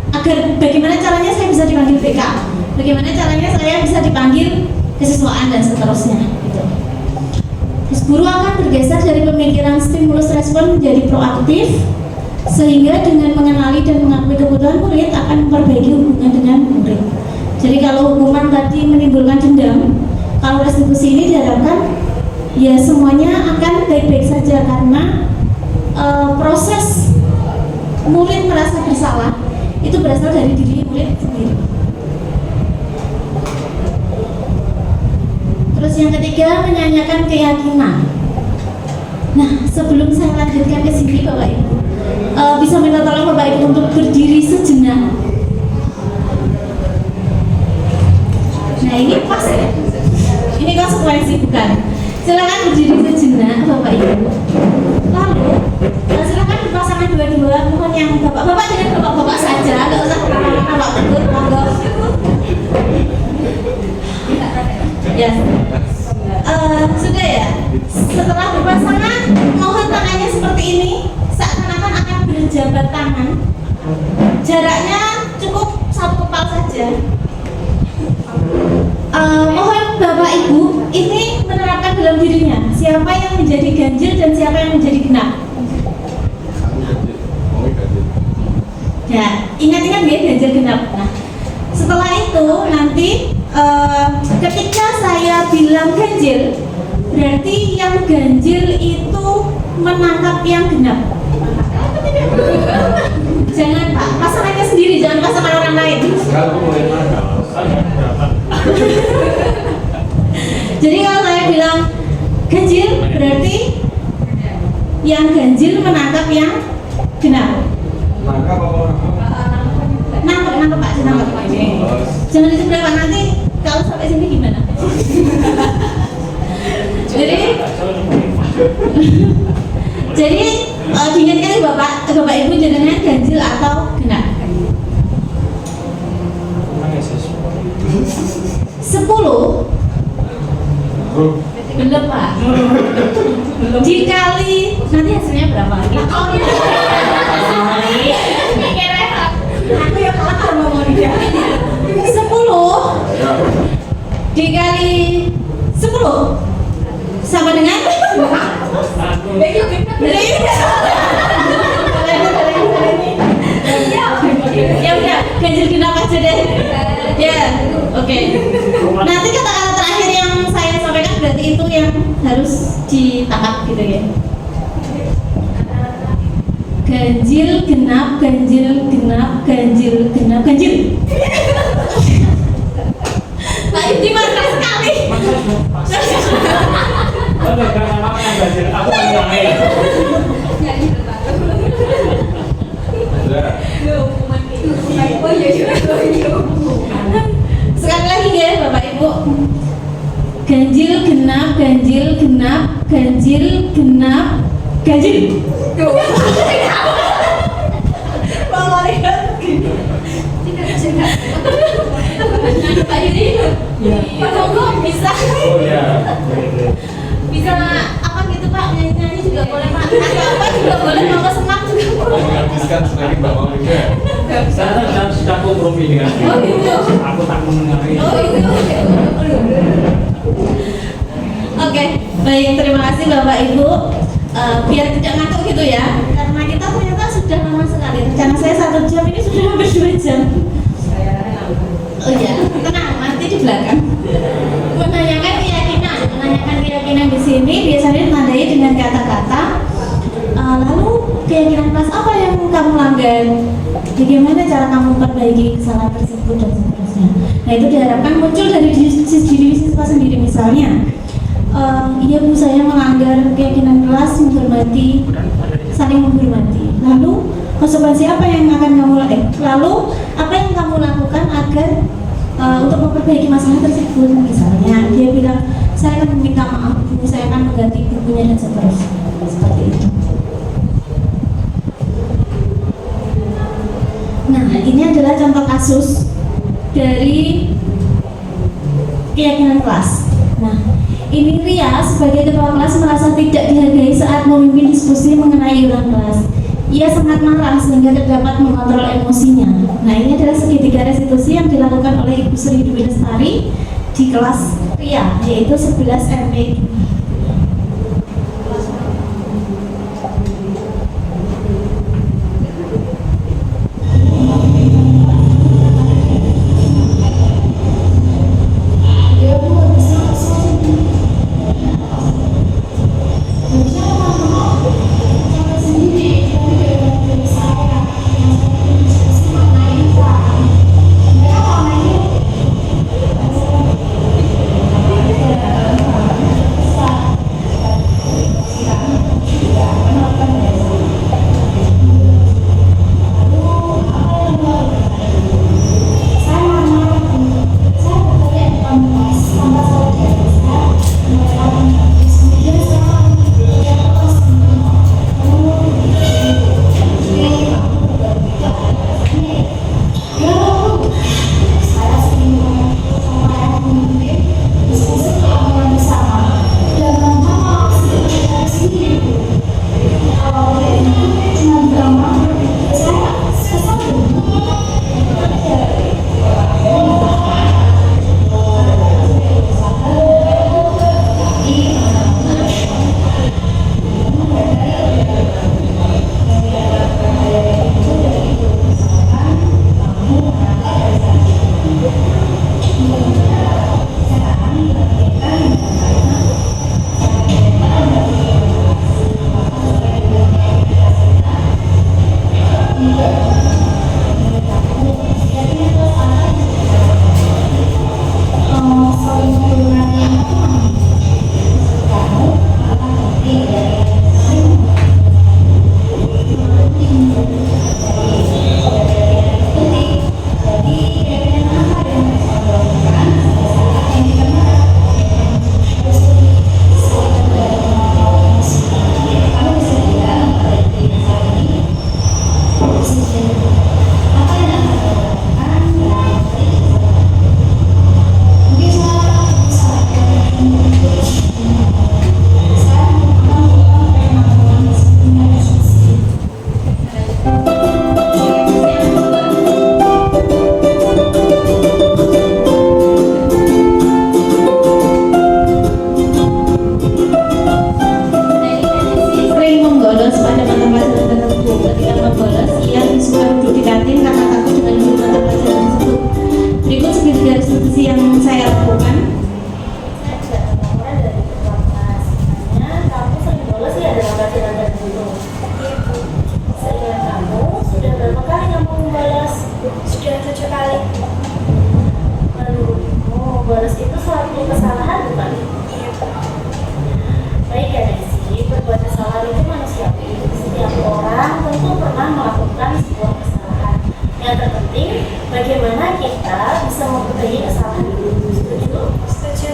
agar bagaimana caranya saya bisa dipanggil TK, bagaimana caranya saya bisa dipanggil kesiswaan dan seterusnya gitu. Terus guru akan bergeser dari pemikiran stimulus respon menjadi proaktif, sehingga dengan mengenali dan mengakui kebutuhan murid akan memperbaiki hubungan dengan murid. Jadi kalau hukuman tadi menimbulkan dendam, kalau restitusi ini diharapkan ya semuanya akan baik-baik saja karena proses murid merasa bersalah itu berasal dari diri murid sendiri. Terus yang ketiga, menyanyikan keyakinan. Nah, sebelum saya lanjutkan ke sini Bapak Ibu, bisa minta tolong Bapak Ibu untuk berdiri sejenak. Nah, ini pas ya? Ini konsekuensi bukan? Silakan berdiri sejenak Bapak Ibu. Lalu silakan berpasangan dua-dua. Mohon yang bapak-bapak dengan bapak-bapak saja, nggak usah bapak tegur, monggo. Ya, sudah ya. Setelah berpasangan, mohon tangannya seperti ini, seakan-akan akan berjabat tangan. Jaraknya cukup satu kepal saja. Mohon Bapak Ibu ini menerapkan dalam dirinya siapa yang menjadi ganjil dan siapa yang menjadi genap. Ya, ingat-ingat ya ganjil genap. Nah, setelah itu nanti ketika saya bilang ganjil, berarti yang ganjil itu menangkap yang genap. Jangan Pak, pasangannya sendiri, jangan pasangan orang lain. Jadi kalau saya bilang ganjil, berarti yang ganjil menangkap yang genap. Nangkep Pak, nangkep. Jangan di sebelah Pak, nanti kalau sampai sini gimana? Jadi diingatkan Bapak Ibu jenengan ganjil atau genap. 10 belum Pak, dikali nanti hasilnya berapa? Aku yang kalah sama mau dia. 10 dikali 10 sama dengan ya udah ganjil genap aja deh ya. Oke. Nanti kata-kata terakhir yang saya sampaikan berarti itu yang harus ditangkap gitu ya. Ganjil genap, ganjil genap, ganjil genap, ganjil. Pak Yudi marah sekali. Sekali lagi ya Bapak Ibu. Ganjil genap, ganjil genap, ganjil genap, ganjil. Pak Yudi, Pak Tunggu bisa. Bisa apa gitu Pak, nyanyi juga boleh Pak. Atau apa juga boleh, mau senang juga boleh. Menghabiskan semakin Mbak Monika. Saya sudah kompromi dengan dia. Aku tak mengenai. Oke, baik, terima kasih Bapak Ibu. Biar tidak ngantuk gitu ya, karena kita ternyata sudah lama sekali. Rencana saya 1 jam, ini sudah hampir 2 jam. Oh iya, tenang, nanti di belakang. Menanyakan keyakinan di sini biasanya ditandai dengan kata-kata. Lalu keyakinan kelas apa yang kamu langgar? Bagaimana cara kamu memperbaiki kesalahan tersebut dan seterusnya. Nah itu diharapkan muncul dari diri siswa sendiri, misalnya. Iya Bu, saya melanggar keyakinan kelas, saling menghormati. Lalu konsekuensi apa yang akan kamu lalu apa yang kamu lakukan agar untuk memperbaiki masalah tersebut? Misalnya dia bilang, saya akan meminta maaf Bu, saya akan mengganti bukunya dan seterusnya. Seperti itu. Nah, ini adalah contoh kasus dari keyakinan kelas. Nah, ini Ria sebagai ketua kelas merasa tidak dihargai saat memimpin diskusi mengenai iuran kelas. Ia sangat marah sehingga tidak dapat mengontrol emosinya. Nah, ini adalah segitiga restitusi yang dilakukan oleh Ibu Sri Dwi Lestari di kelas Ria, yaitu 11 ME. teman. Baik ya Desi, berbuat kesalahan itu manusiawi. Setiap orang tentu pernah melakukan sebuah kesalahan. Yang terpenting, bagaimana kita bisa memperbaiki kesalahan itu. Setuju? Setuju.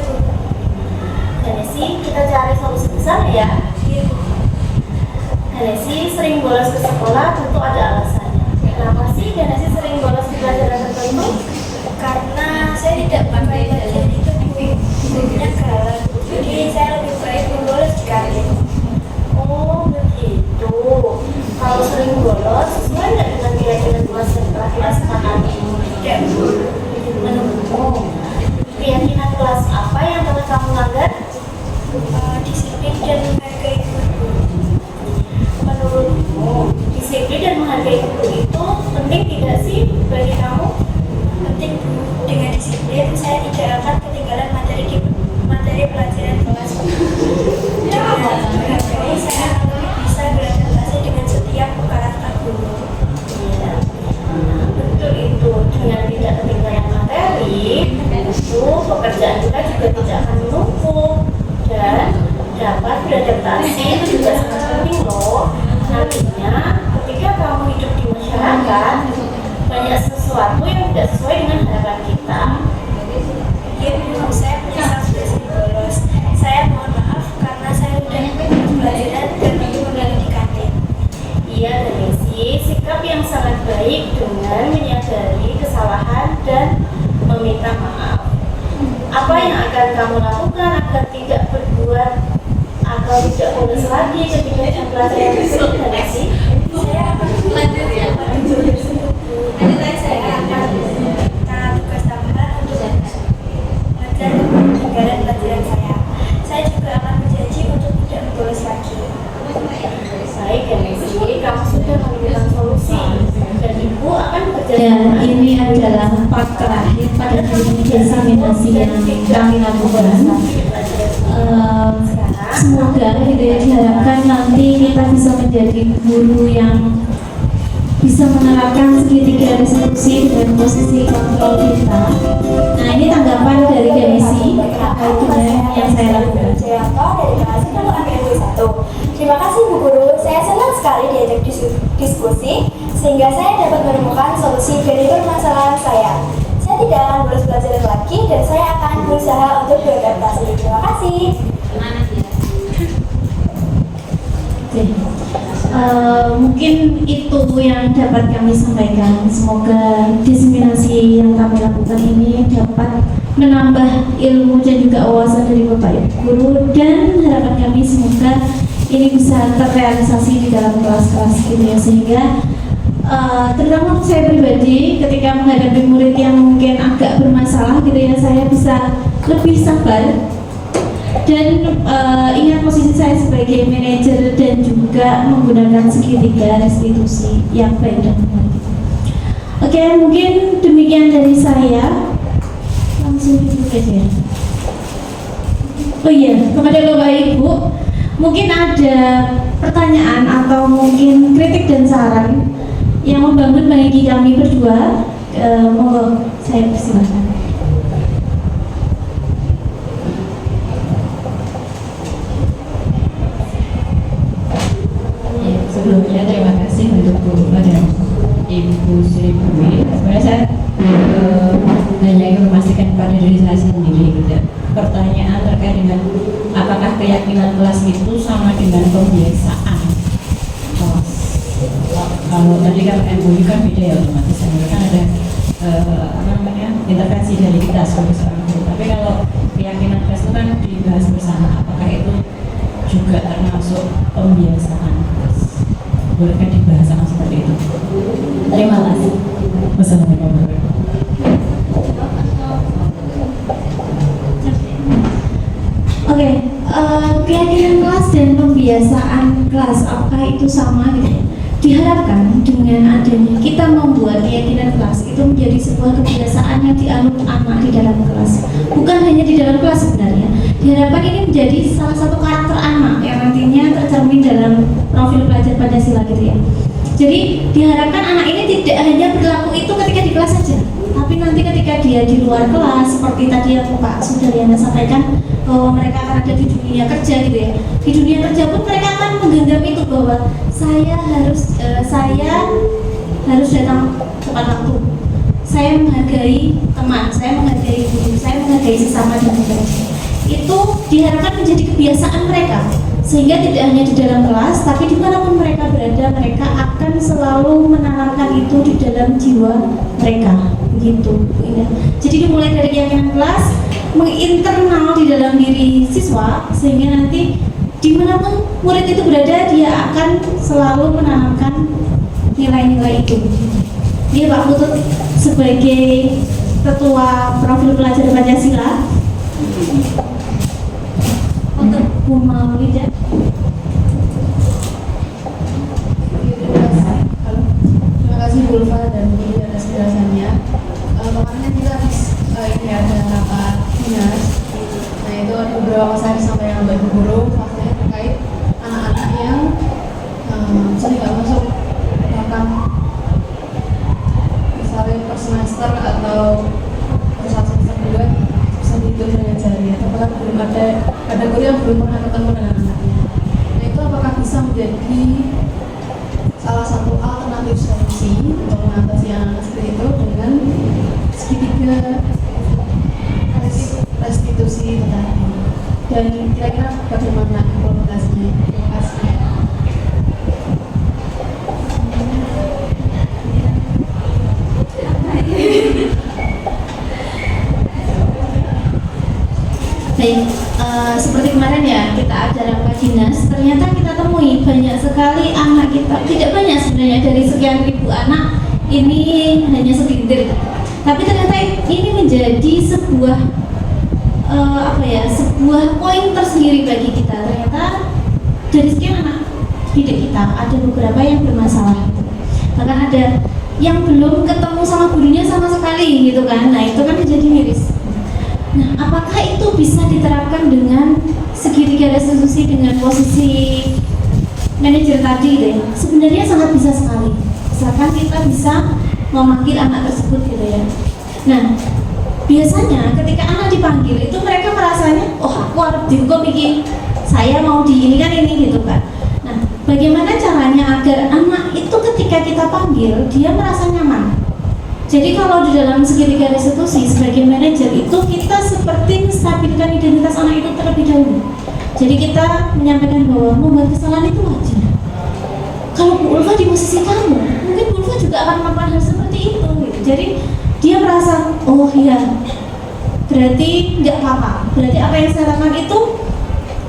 Desi, kita cari solusi besar ya. Desi sering bolos ke sekolah tentu ada alasannya. Kenapa sih Desi sering bolos di pelajaran tertentu? Karena saya tidak pakai pelajaran itu bukunya galak. Jadi saya lebih baik membolos di kantin. Oh begitu. Kalau sering bolos, sesuai nggak dengan keyakinan kelas yang telah kita sepakati? Tidak. Menurutmu, keyakinan kelas apa yang telah kamu langgar? Disiplin dan menghargai guru. Menurutmu, disiplin dan menghargai guru itu penting tidak sih bagi kamu? Penting, Bu. Dengan disiplin, saya tidak akan ketinggalan materi pelajaran kelas. Dengan menghargai, saya akan lebih bisa beradaptasi dengan setiap karakter guru. Iya, betul itu. Dengan tidak ketinggalan materi, itu pekerjaan kita juga tidak akan menumpuk dan dapat beradaptasi itu juga sangat penting loh. Nantinya ketika kamu hidup di masyarakat, banyak sesuatu yang tidak sesuai dengan harapan kita. Iya Bu, saya menyesal sudah sering bolos. Saya mohon maaf karena saya sudah pelajaran dan kembali di kantin. Iya Desi, sikap yang sangat baik dengan menyadari kesalahan dan meminta maaf. Apa yang akan kamu lakukan agar tidak berbuat atau tidak bolos lagi ketika jam pelajaran berikutnya Desi? Saya akan belajar ya. Nanti saya akan minta tugas tambahan untuk belajar ketinggalan pelajaran saya. Saya juga akan berjanji untuk tidak bolos lagi. Baik ya Desi, kamu sudah menemukan solusi dan Ibu akan bekerja. Dan ini adalah part terakhir pada eksaminasi yang kami lakukan. Semoga gitu ya, diharapkan nanti kita bisa menjadi guru yang bisa menerapkan segitiga diskusi dengan posisi kontrol kita. Nah ini tanggapan dari Desi terkait dengan yang saya lakukan. Dari kelas IPA 1. Terima kasih Bu Guru, saya senang sekali diajak diskusi sehingga saya dapat menemukan solusi dari permasalahan saya. Saya tidak akan bolos pelajaran lagi dan saya akan berusaha untuk beradaptasi. Terima kasih. Mungkin itu yang dapat kami sampaikan. Semoga diseminasi yang kami lakukan ini dapat menambah ilmu dan juga wawasan dari Bapak Ibu Guru, dan harapan kami semoga ini bisa terrealisasi di dalam kelas-kelas gitu ya, sehingga terutama untuk saya pribadi ketika menghadapi murid yang mungkin agak bermasalah gitu ya, saya bisa lebih sabar dan ingat posisi saya sebagai manajer dan juga menggunakan segitiga restitusi yang baik dan benar. Oke, mungkin demikian dari saya. Langsung dulu aja. Oh iya, kepada Bapak Ibu, mungkin ada pertanyaan atau mungkin kritik dan saran yang membangun bagi kami berdua. Monggo, saya persilakan. Sebelumnya terima kasih untuk Bu dan Ibu Sri Bumi. Sebenarnya saya hanya ingin memastikan pada diri saya sendiri gitu. Pertanyaan terkait dengan apakah keyakinan kelas itu sama dengan pembiasaan kelas. Kalau tadi kan MUI kan beda ya, otomatis kan ada intervensi dari kita sebagai seorang guru. Tapi kalau keyakinan kelas itu kan dibahas bersama, apakah itu juga termasuk pembiasaan kelas? Bolehkah dibahas sama seperti itu? Terima kasih. Wassalamualaikum warahmatullahi wabarakatuh. Oke, keyakinan kelas dan pembiasaan kelas apakah itu sama gitu ya? Diharapkan dengan adanya kita membuat keyakinan kelas itu menjadi sebuah kebiasaan yang dianut anak di dalam kelas. Bukan hanya di dalam kelas sebenarnya. Diharapkan ini menjadi salah satu karakter anak yang nantinya tercermin dalam profil pelajar Pancasila gitu ya. Jadi diharapkan anak ini tidak hanya berlaku itu ketika di kelas saja, tapi nanti ketika dia di luar kelas, seperti tadi yang Pak Sudaryana sampaikan, bahwa mereka akan ada di dunia kerja gitu ya. Di dunia kerja pun mereka akan menggenggam itu bahwa saya harus datang tepat waktu. Saya menghargai teman, saya menghargai guru, saya menghargai sesama dan sebagainya. Itu diharapkan menjadi kebiasaan mereka, sehingga tidak hanya di dalam kelas, tapi dimanapun mereka berada, mereka akan selalu menanamkan itu di dalam jiwa mereka, begitu. Jadi dimulai dari keyakinan kelas, menginternal di dalam diri siswa, sehingga nanti dimanapun murid itu berada, dia akan selalu menanamkan nilai-nilai itu. Dia Pak Putut sebagai ketua profil pelajar Pancasila untuk Bu Maulida. Terima kasih Bu Ulfa dan Bu Lili atas penjelasannya. Kemarin kita habis ini ada rapat dinas. Nah itu ada beberapa masalah disampaikan oleh Bu Guru, masalahnya terkait anak-anak yang misalnya nggak masuk bahkan misalnya per semester atau per satu semester juga bisa dihitung dengan jari, atau bahkan belum ada guru yang belum pernah ketemu dengan anaknya. Nah itu apakah bisa menjadi salah satu alternatif solusi untuk mengatasi anak-anak seperti itu dengan segitiga restitusi tadi, dan kira-kira bagaimana implementasinya? Terima kasih. Baik, seperti kemarin ya kita ada rapat dinas, ternyata kita temui banyak sekali anak kita, tidak banyak sebenarnya, dari sekian ribu anak ini hanya segelintir, tapi ternyata ini menjadi sebuah sebuah poin tersendiri bagi kita. Ternyata dari sekian anak didik kita ada beberapa yang bermasalah, bahkan ada yang belum ketemu sama gurunya sama sekali gitu kan. Nah itu kan menjadi miris. Nah, apakah itu bisa diterapkan dengan segitiga restitusi dengan posisi manajer tadi deh? Sebenarnya sangat bisa sekali. Misalkan kita bisa memanggil anak tersebut gitu ya. Nah, biasanya ketika anak dipanggil itu mereka merasanya, oh aku harus dihukum ini, saya mau di ini kan ini gitu kan. Nah, bagaimana caranya agar anak itu ketika kita panggil dia merasa nyaman? Jadi kalau di dalam segitiga restitusi sebagai manajer itu kita seperti menstabilkan identitas anak itu terlebih dahulu. Jadi kita menyampaikan bahwa membuat kesalahan itu wajar. Kalau Bu Ulfa di posisi kamu, mungkin Bu Ulfa juga akan melakukan hal seperti itu gitu. Jadi dia merasa, oh iya, berarti nggak apa-apa. Berarti apa yang saya lakukan itu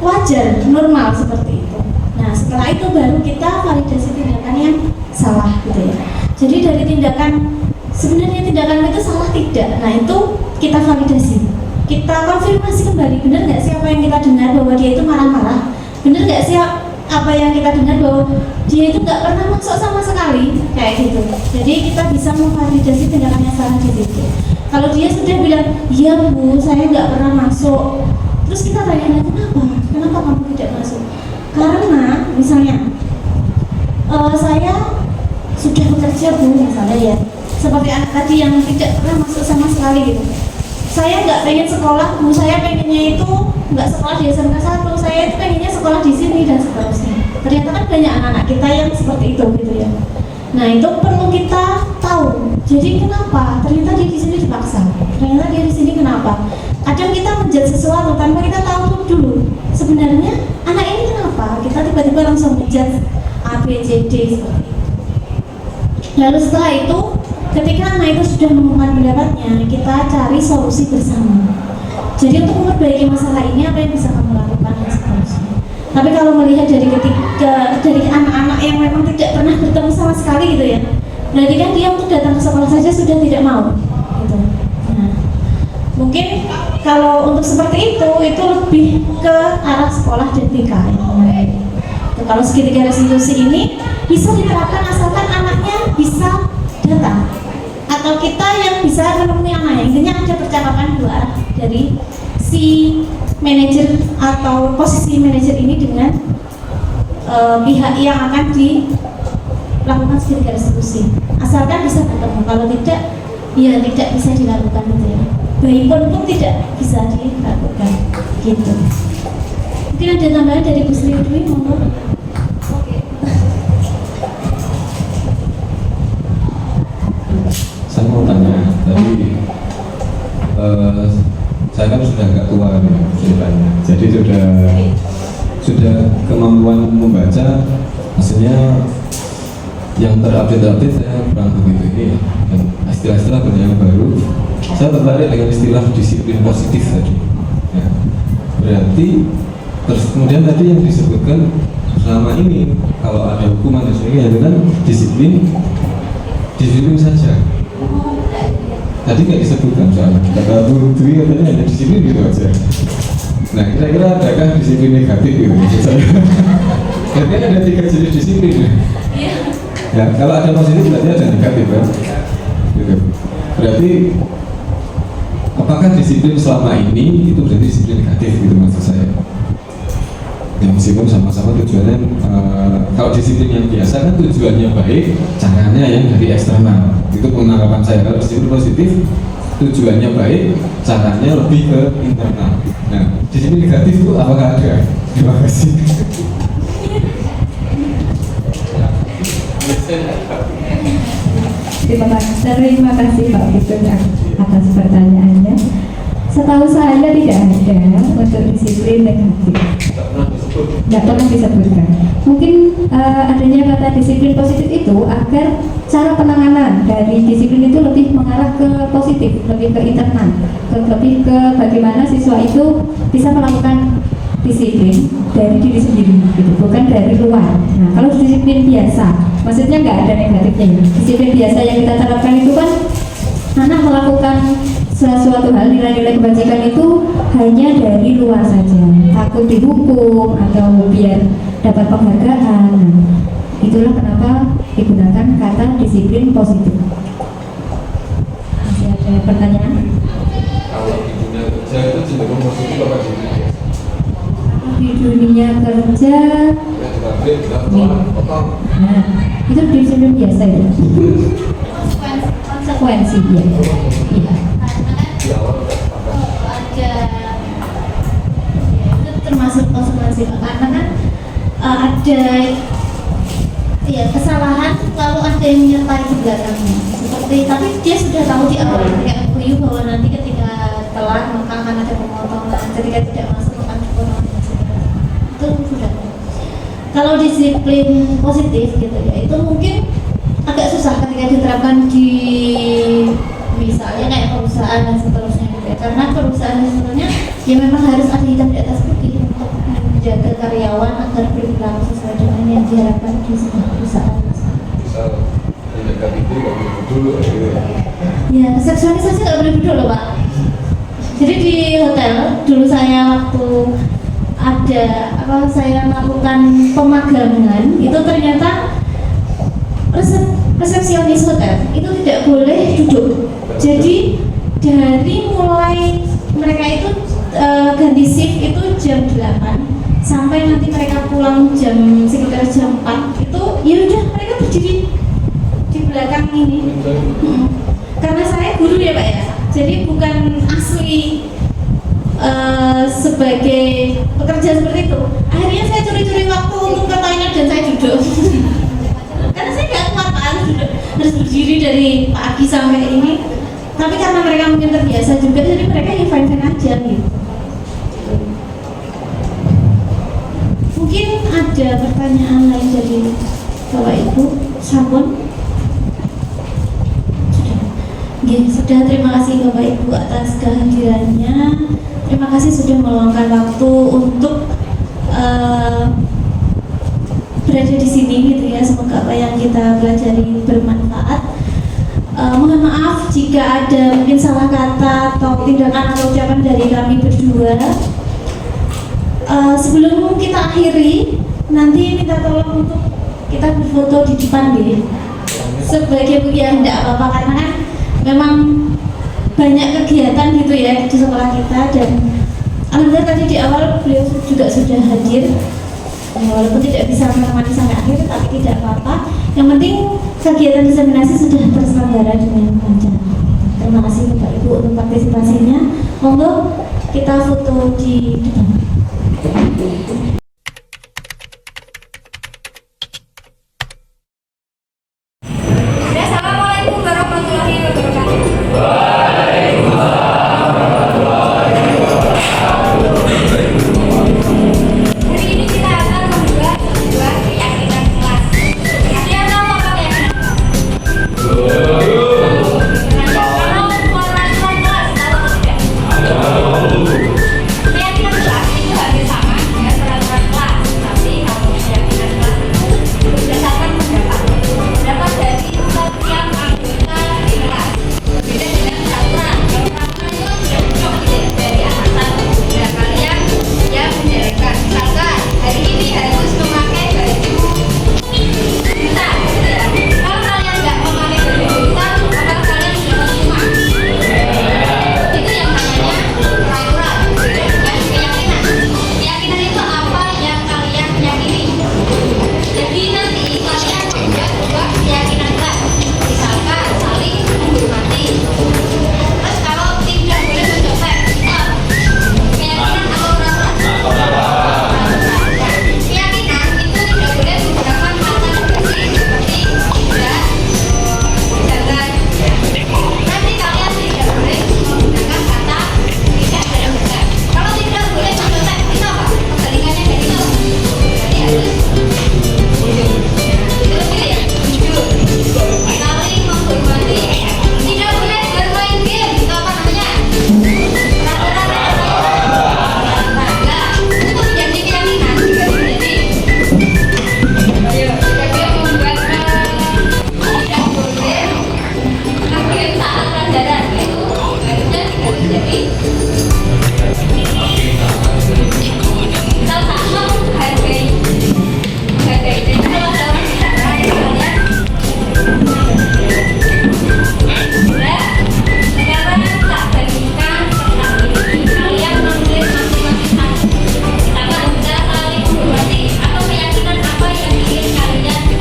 wajar, normal seperti itu. Nah setelah itu baru kita validasi tindakan yang salah gitu ya. Jadi dari tindakan, sebenarnya tindakan itu salah tidak, nah itu kita validasi, kita konfirmasi kembali, benar nggak sih apa yang kita dengar bahwa dia itu marah-marah, benar nggak sih apa yang kita dengar bahwa dia itu nggak pernah masuk sama sekali, kayak gitu. Jadi kita bisa memvalidasi tindakan yang salah di situ. Kalau dia sudah bilang, iya Bu, saya nggak pernah masuk, terus kita tanya, kenapa kamu tidak masuk? Karena misalnya saya sudah bekerja Bu, misalnya ya, seperti anak tadi yang tidak pernah masuk sama sekali gitu. Saya nggak pengen sekolah Bu, saya pengennya itu nggak sekolah di SMK 1, saya itu pengennya sekolah di sini dan seterusnya. Ternyata kan banyak anak-anak kita yang seperti itu gitu ya. Nah itu perlu kita tahu. Jadi kenapa? Ternyata dia di sini dipaksa. Ternyata dia di sini kenapa? Kadang kita menjudge sesuatu tanpa kita tahu dulu. Sebenarnya anak ini kenapa? Kita tiba-tiba langsung menjudge A, B, C, D seperti itu. Lalu setelah itu, ketika anak itu sudah mengungkapkan pendapatnya, kita cari solusi bersama. Jadi untuk memperbaiki masalah ini apa yang bisa kamu lakukan dan seterusnya. Tapi kalau melihat dari anak-anak yang memang tidak pernah bertemu sama sekali gitu ya, berarti kan dia untuk datang ke sekolah saja sudah tidak mau. Gitu. Nah, mungkin kalau untuk seperti itu lebih ke arah sekolah dan BK. Kalau segitiga restitusi ini bisa diterapkan asalkan anaknya bisa datang, atau kita yang bisa menemui anaknya. Intinya ada percakapan dua arah dari si manajer atau posisi manajer ini dengan pihak yang akan lakukan studi eksekusi. Asalkan bisa ketemu, kalau tidak, ya tidak bisa dilakukan gitu ya. Bayi pun tidak bisa dilakukan gitu. Mungkin ada tambahan dari Bu Sri Dwi, monggo. Saya mau tanya tadi, saya kan sudah agak tua nih ceritanya, jadi sudah kemampuan membaca, maksudnya yang terupdate saya kurang begitu ini ya. Dan istilah-istilah banyak yang baru. Saya tertarik dengan istilah disiplin positif tadi. Ya. Berarti terus kemudian tadi yang disebutkan selama ini kalau ada hukuman dan sebagainya itu kan disiplin saja. Tadi nggak disebutkan soalnya, kata Bu Dwi katanya hanya disiplin gitu aja. Nah kira-kira adakah disiplin negatif gitu maksud saya? Jadi ada 3 jenis disiplin. Ya kalau ada positif berarti ada negatif kan? Gitu. Berarti apakah disiplin selama ini itu berarti disiplin negatif gitu maksud saya? Ya meskipun sama-sama tujuannya kalau disiplin yang biasa kan tujuannya baik, caranya yang dari eksternal. Itu penanggapan saya. Kalau disiplin positif tujuannya baik, caranya lebih ke internal. Nah, disiplin negatif itu apakah ada? Terima kasih. Terima kasih Pak Fikun atas pertanyaannya. Setahu saya tidak ada untuk disiplin negatif. Tidak pernah disebutkan. Mungkin adanya kata disiplin positif itu agar cara penanganan dari disiplin itu lebih mengarah ke positif, lebih ke internal, lebih ke bagaimana siswa itu bisa melakukan disiplin dari diri sendiri, gitu, bukan dari luar. Nah, kalau disiplin biasa, maksudnya nggak ada negatifnya. Disiplin biasa yang kita terapkan itu kan anak melakukan sesuatu hal, nilai-nilai kebajikan itu hanya dari luar saja, takut dihukum atau biar dapat penghargaan. Nah, itulah kenapa digunakan kata disiplin positif. Masih ada pertanyaan? Kalau di dunia kerja itu cenderung positif apa disiplin? Di dunia kerja, nah, itu disiplin biasa ya. Konsekuensi ya. Iya. Ada itu termasuk konsekuensi karena kan ada ya kesalahan lalu ada yang menyertai di belakangnya seperti, tapi dia sudah tahu di awal kayak Buyu bahwa nanti ketika telat maka akan ada pemotongan, ketika tidak masuk akan dipotong, itu sudah. Kalau disiplin positif gitu ya, itu mungkin agak susah ketika diterapkan di misalnya kayak perusahaan dan seterusnya gitu ya. Karena perusahaan sebenarnya ya memang harus ada hitam di atas putih untuk menjaga karyawan agar berperilaku sesuai dengan yang diharapkan di sebuah perusahaan. Misal tindakan itu nggak boleh dulu gitu ya. Ya, seksualisasi nggak boleh dulu loh Pak. Jadi di hotel dulu saya waktu ada saya melakukan pemagangan itu ternyata resepsionis hotel itu tidak boleh duduk. Jadi dari mulai mereka itu ganti shift itu jam 8 sampai nanti mereka pulang sekitar jam 4 itu ya udah mereka berdiri di belakang ini. Karena saya guru ya Pak ya, jadi bukan asli sebagai pekerja seperti itu. Akhirnya saya curi-curi waktu untuk ke toilet dan saya duduk. Karena saya nggak kuat Pak, harus berdiri dari pagi sampai ini. Tapi karena mereka mungkin terbiasa juga, jadi mereka ya fine-fine aja gitu. Mungkin ada pertanyaan lain dari Bapak Ibu, sampun? Sudah, terima kasih Bapak Ibu atas kehadirannya. Terima kasih sudah meluangkan waktu untuk berada di sini gitu ya. Semoga apa yang kita pelajari bermanfaat. Mohon maaf jika ada mungkin salah kata atau tindakan atau ucapan dari kami berdua. Sebelum kita akhiri, nanti minta tolong untuk kita berfoto di depan deh. Sebagai ya tidak apa-apa karena kan memang banyak kegiatan gitu ya di sekolah kita, dan alhamdulillah tadi di awal beliau juga sudah hadir. walaupun tidak bisa menemani sampai akhir tapi tidak apa-apa, yang penting kegiatan diseminasi sudah terselenggara dengan lancar. Terima kasih Bapak Ibu untuk partisipasinya. Monggo kita foto di depan. Assalamualaikum warahmatullahi wabarakatuh. Hari ini kita akan membuat sebuah keyakinan kelas. Kalian tahu apa keyakinan kelas? Kalau peraturan kelas tahu atau tidak? Keyakinan kelas itu hampir sama dengan peraturan kelas, tapi kalau keyakinan kelas itu berdasarkan pendapat dari umat yang anggota di kelas. Berbeda dengan peraturan. Kalau peraturan itu sudah dibuat dari atasan dan kalian yang menjalankan. Misalkan hari ini harus memakai baju hitam, gitu ya. Kalau kalian nggak memakai baju hitam, maka kalian sudah tercuma. Itu yang namanya peraturan. Beda dengan keyakinan. Keyakinan itu apa yang kalian yakini. Jadi nanti kalian membuat sebuah keyakinan kelas. Misalkan saling menghormati. Terus kalau tidak boleh mencopet, itu apa? Keyakinan atau peraturan? Keyakinan itu tidak boleh menggunakan kata negasi seperti tidak, jangan. Nanti kalian tidak boleh menggunakan kata tidak dan benar. Kalau tidak boleh mencopet, itu apa? Kebalikannya dari itu. Berarti harus jujur. Itu pilih ya, jujur. Saling menghormati. Tidak boleh bermain game. Itu apa namanya? Peraturan enggak. Itu menjadi keyakinan. Juga menjadi. Ayo, kita membuat tidak boleh ngegame saat pelajaran. Itu harusnya tidak menjadi. Misal sama hargai. Jadi kalau ada orang bicara ya kalian sekarang tak bagikan tentang ini. Kalian menulis masing-masing satu. Kita bisa saling menghormati atau keyakinan apa yang ingin kalian ya. Nanti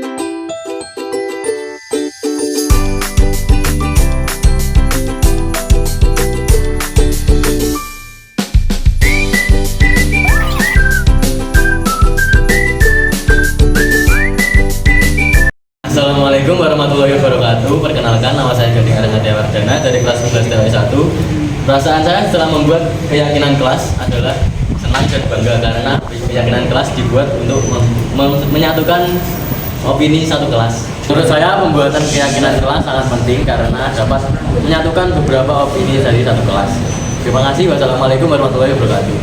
kita akan di sini. Assalamualaikum warahmatullahi wabarakatuh. Perkenalkan, nama saya Gading Arasatya Wardana dari kelas 11 TWI 1. Perasaan saya setelah membuat keyakinan kelas adalah senang dan bangga karena keyakinan kelas dibuat untuk menyatukan opini satu kelas. Menurut saya pembuatan keyakinan kelas sangat penting karena dapat menyatukan beberapa opini dari satu kelas. Terima kasih. Wassalamualaikum warahmatullahi wabarakatuh.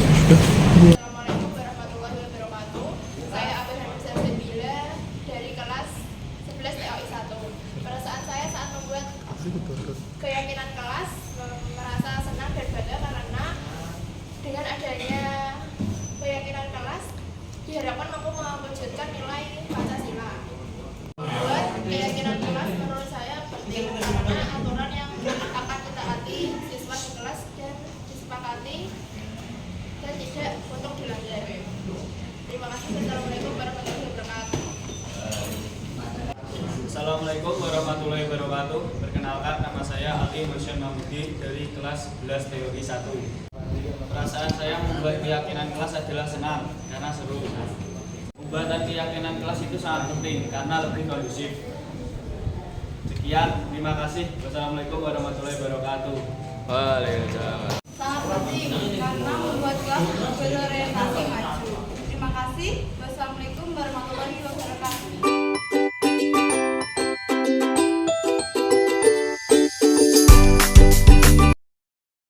Assalamualaikum warahmatullahi wabarakatuh. Saya Abel Hamzah Bila dari kelas 11 TOI 1. Perasaan saya saat membuat keyakinan kelas merasa senang dan bangga karena dengan adanya keyakinan kelas diharapkan mampu mewujudkan nilai Pancasila. Membuat keyakinan kelas menurut saya penting karena aturan yang akan ditaati siswa di kelas dan disepakati tidak untuk dilanggar. Terima kasih. Assalamualaikum warahmatullahi wabarakatuh. Assalamualaikum warahmatullahi wabarakatuh. Perkenalkan, nama saya Ali Masyan Mahmudi dari kelas 11 teori 1. Perasaan saya membuat keyakinan kelas adalah senang karena seru. Pembuatan keyakinan kelas itu sangat penting karena lebih kondusif. Sekian, terima kasih. Wassalamualaikum warahmatullahi wabarakatuh. Waalaikumsalam.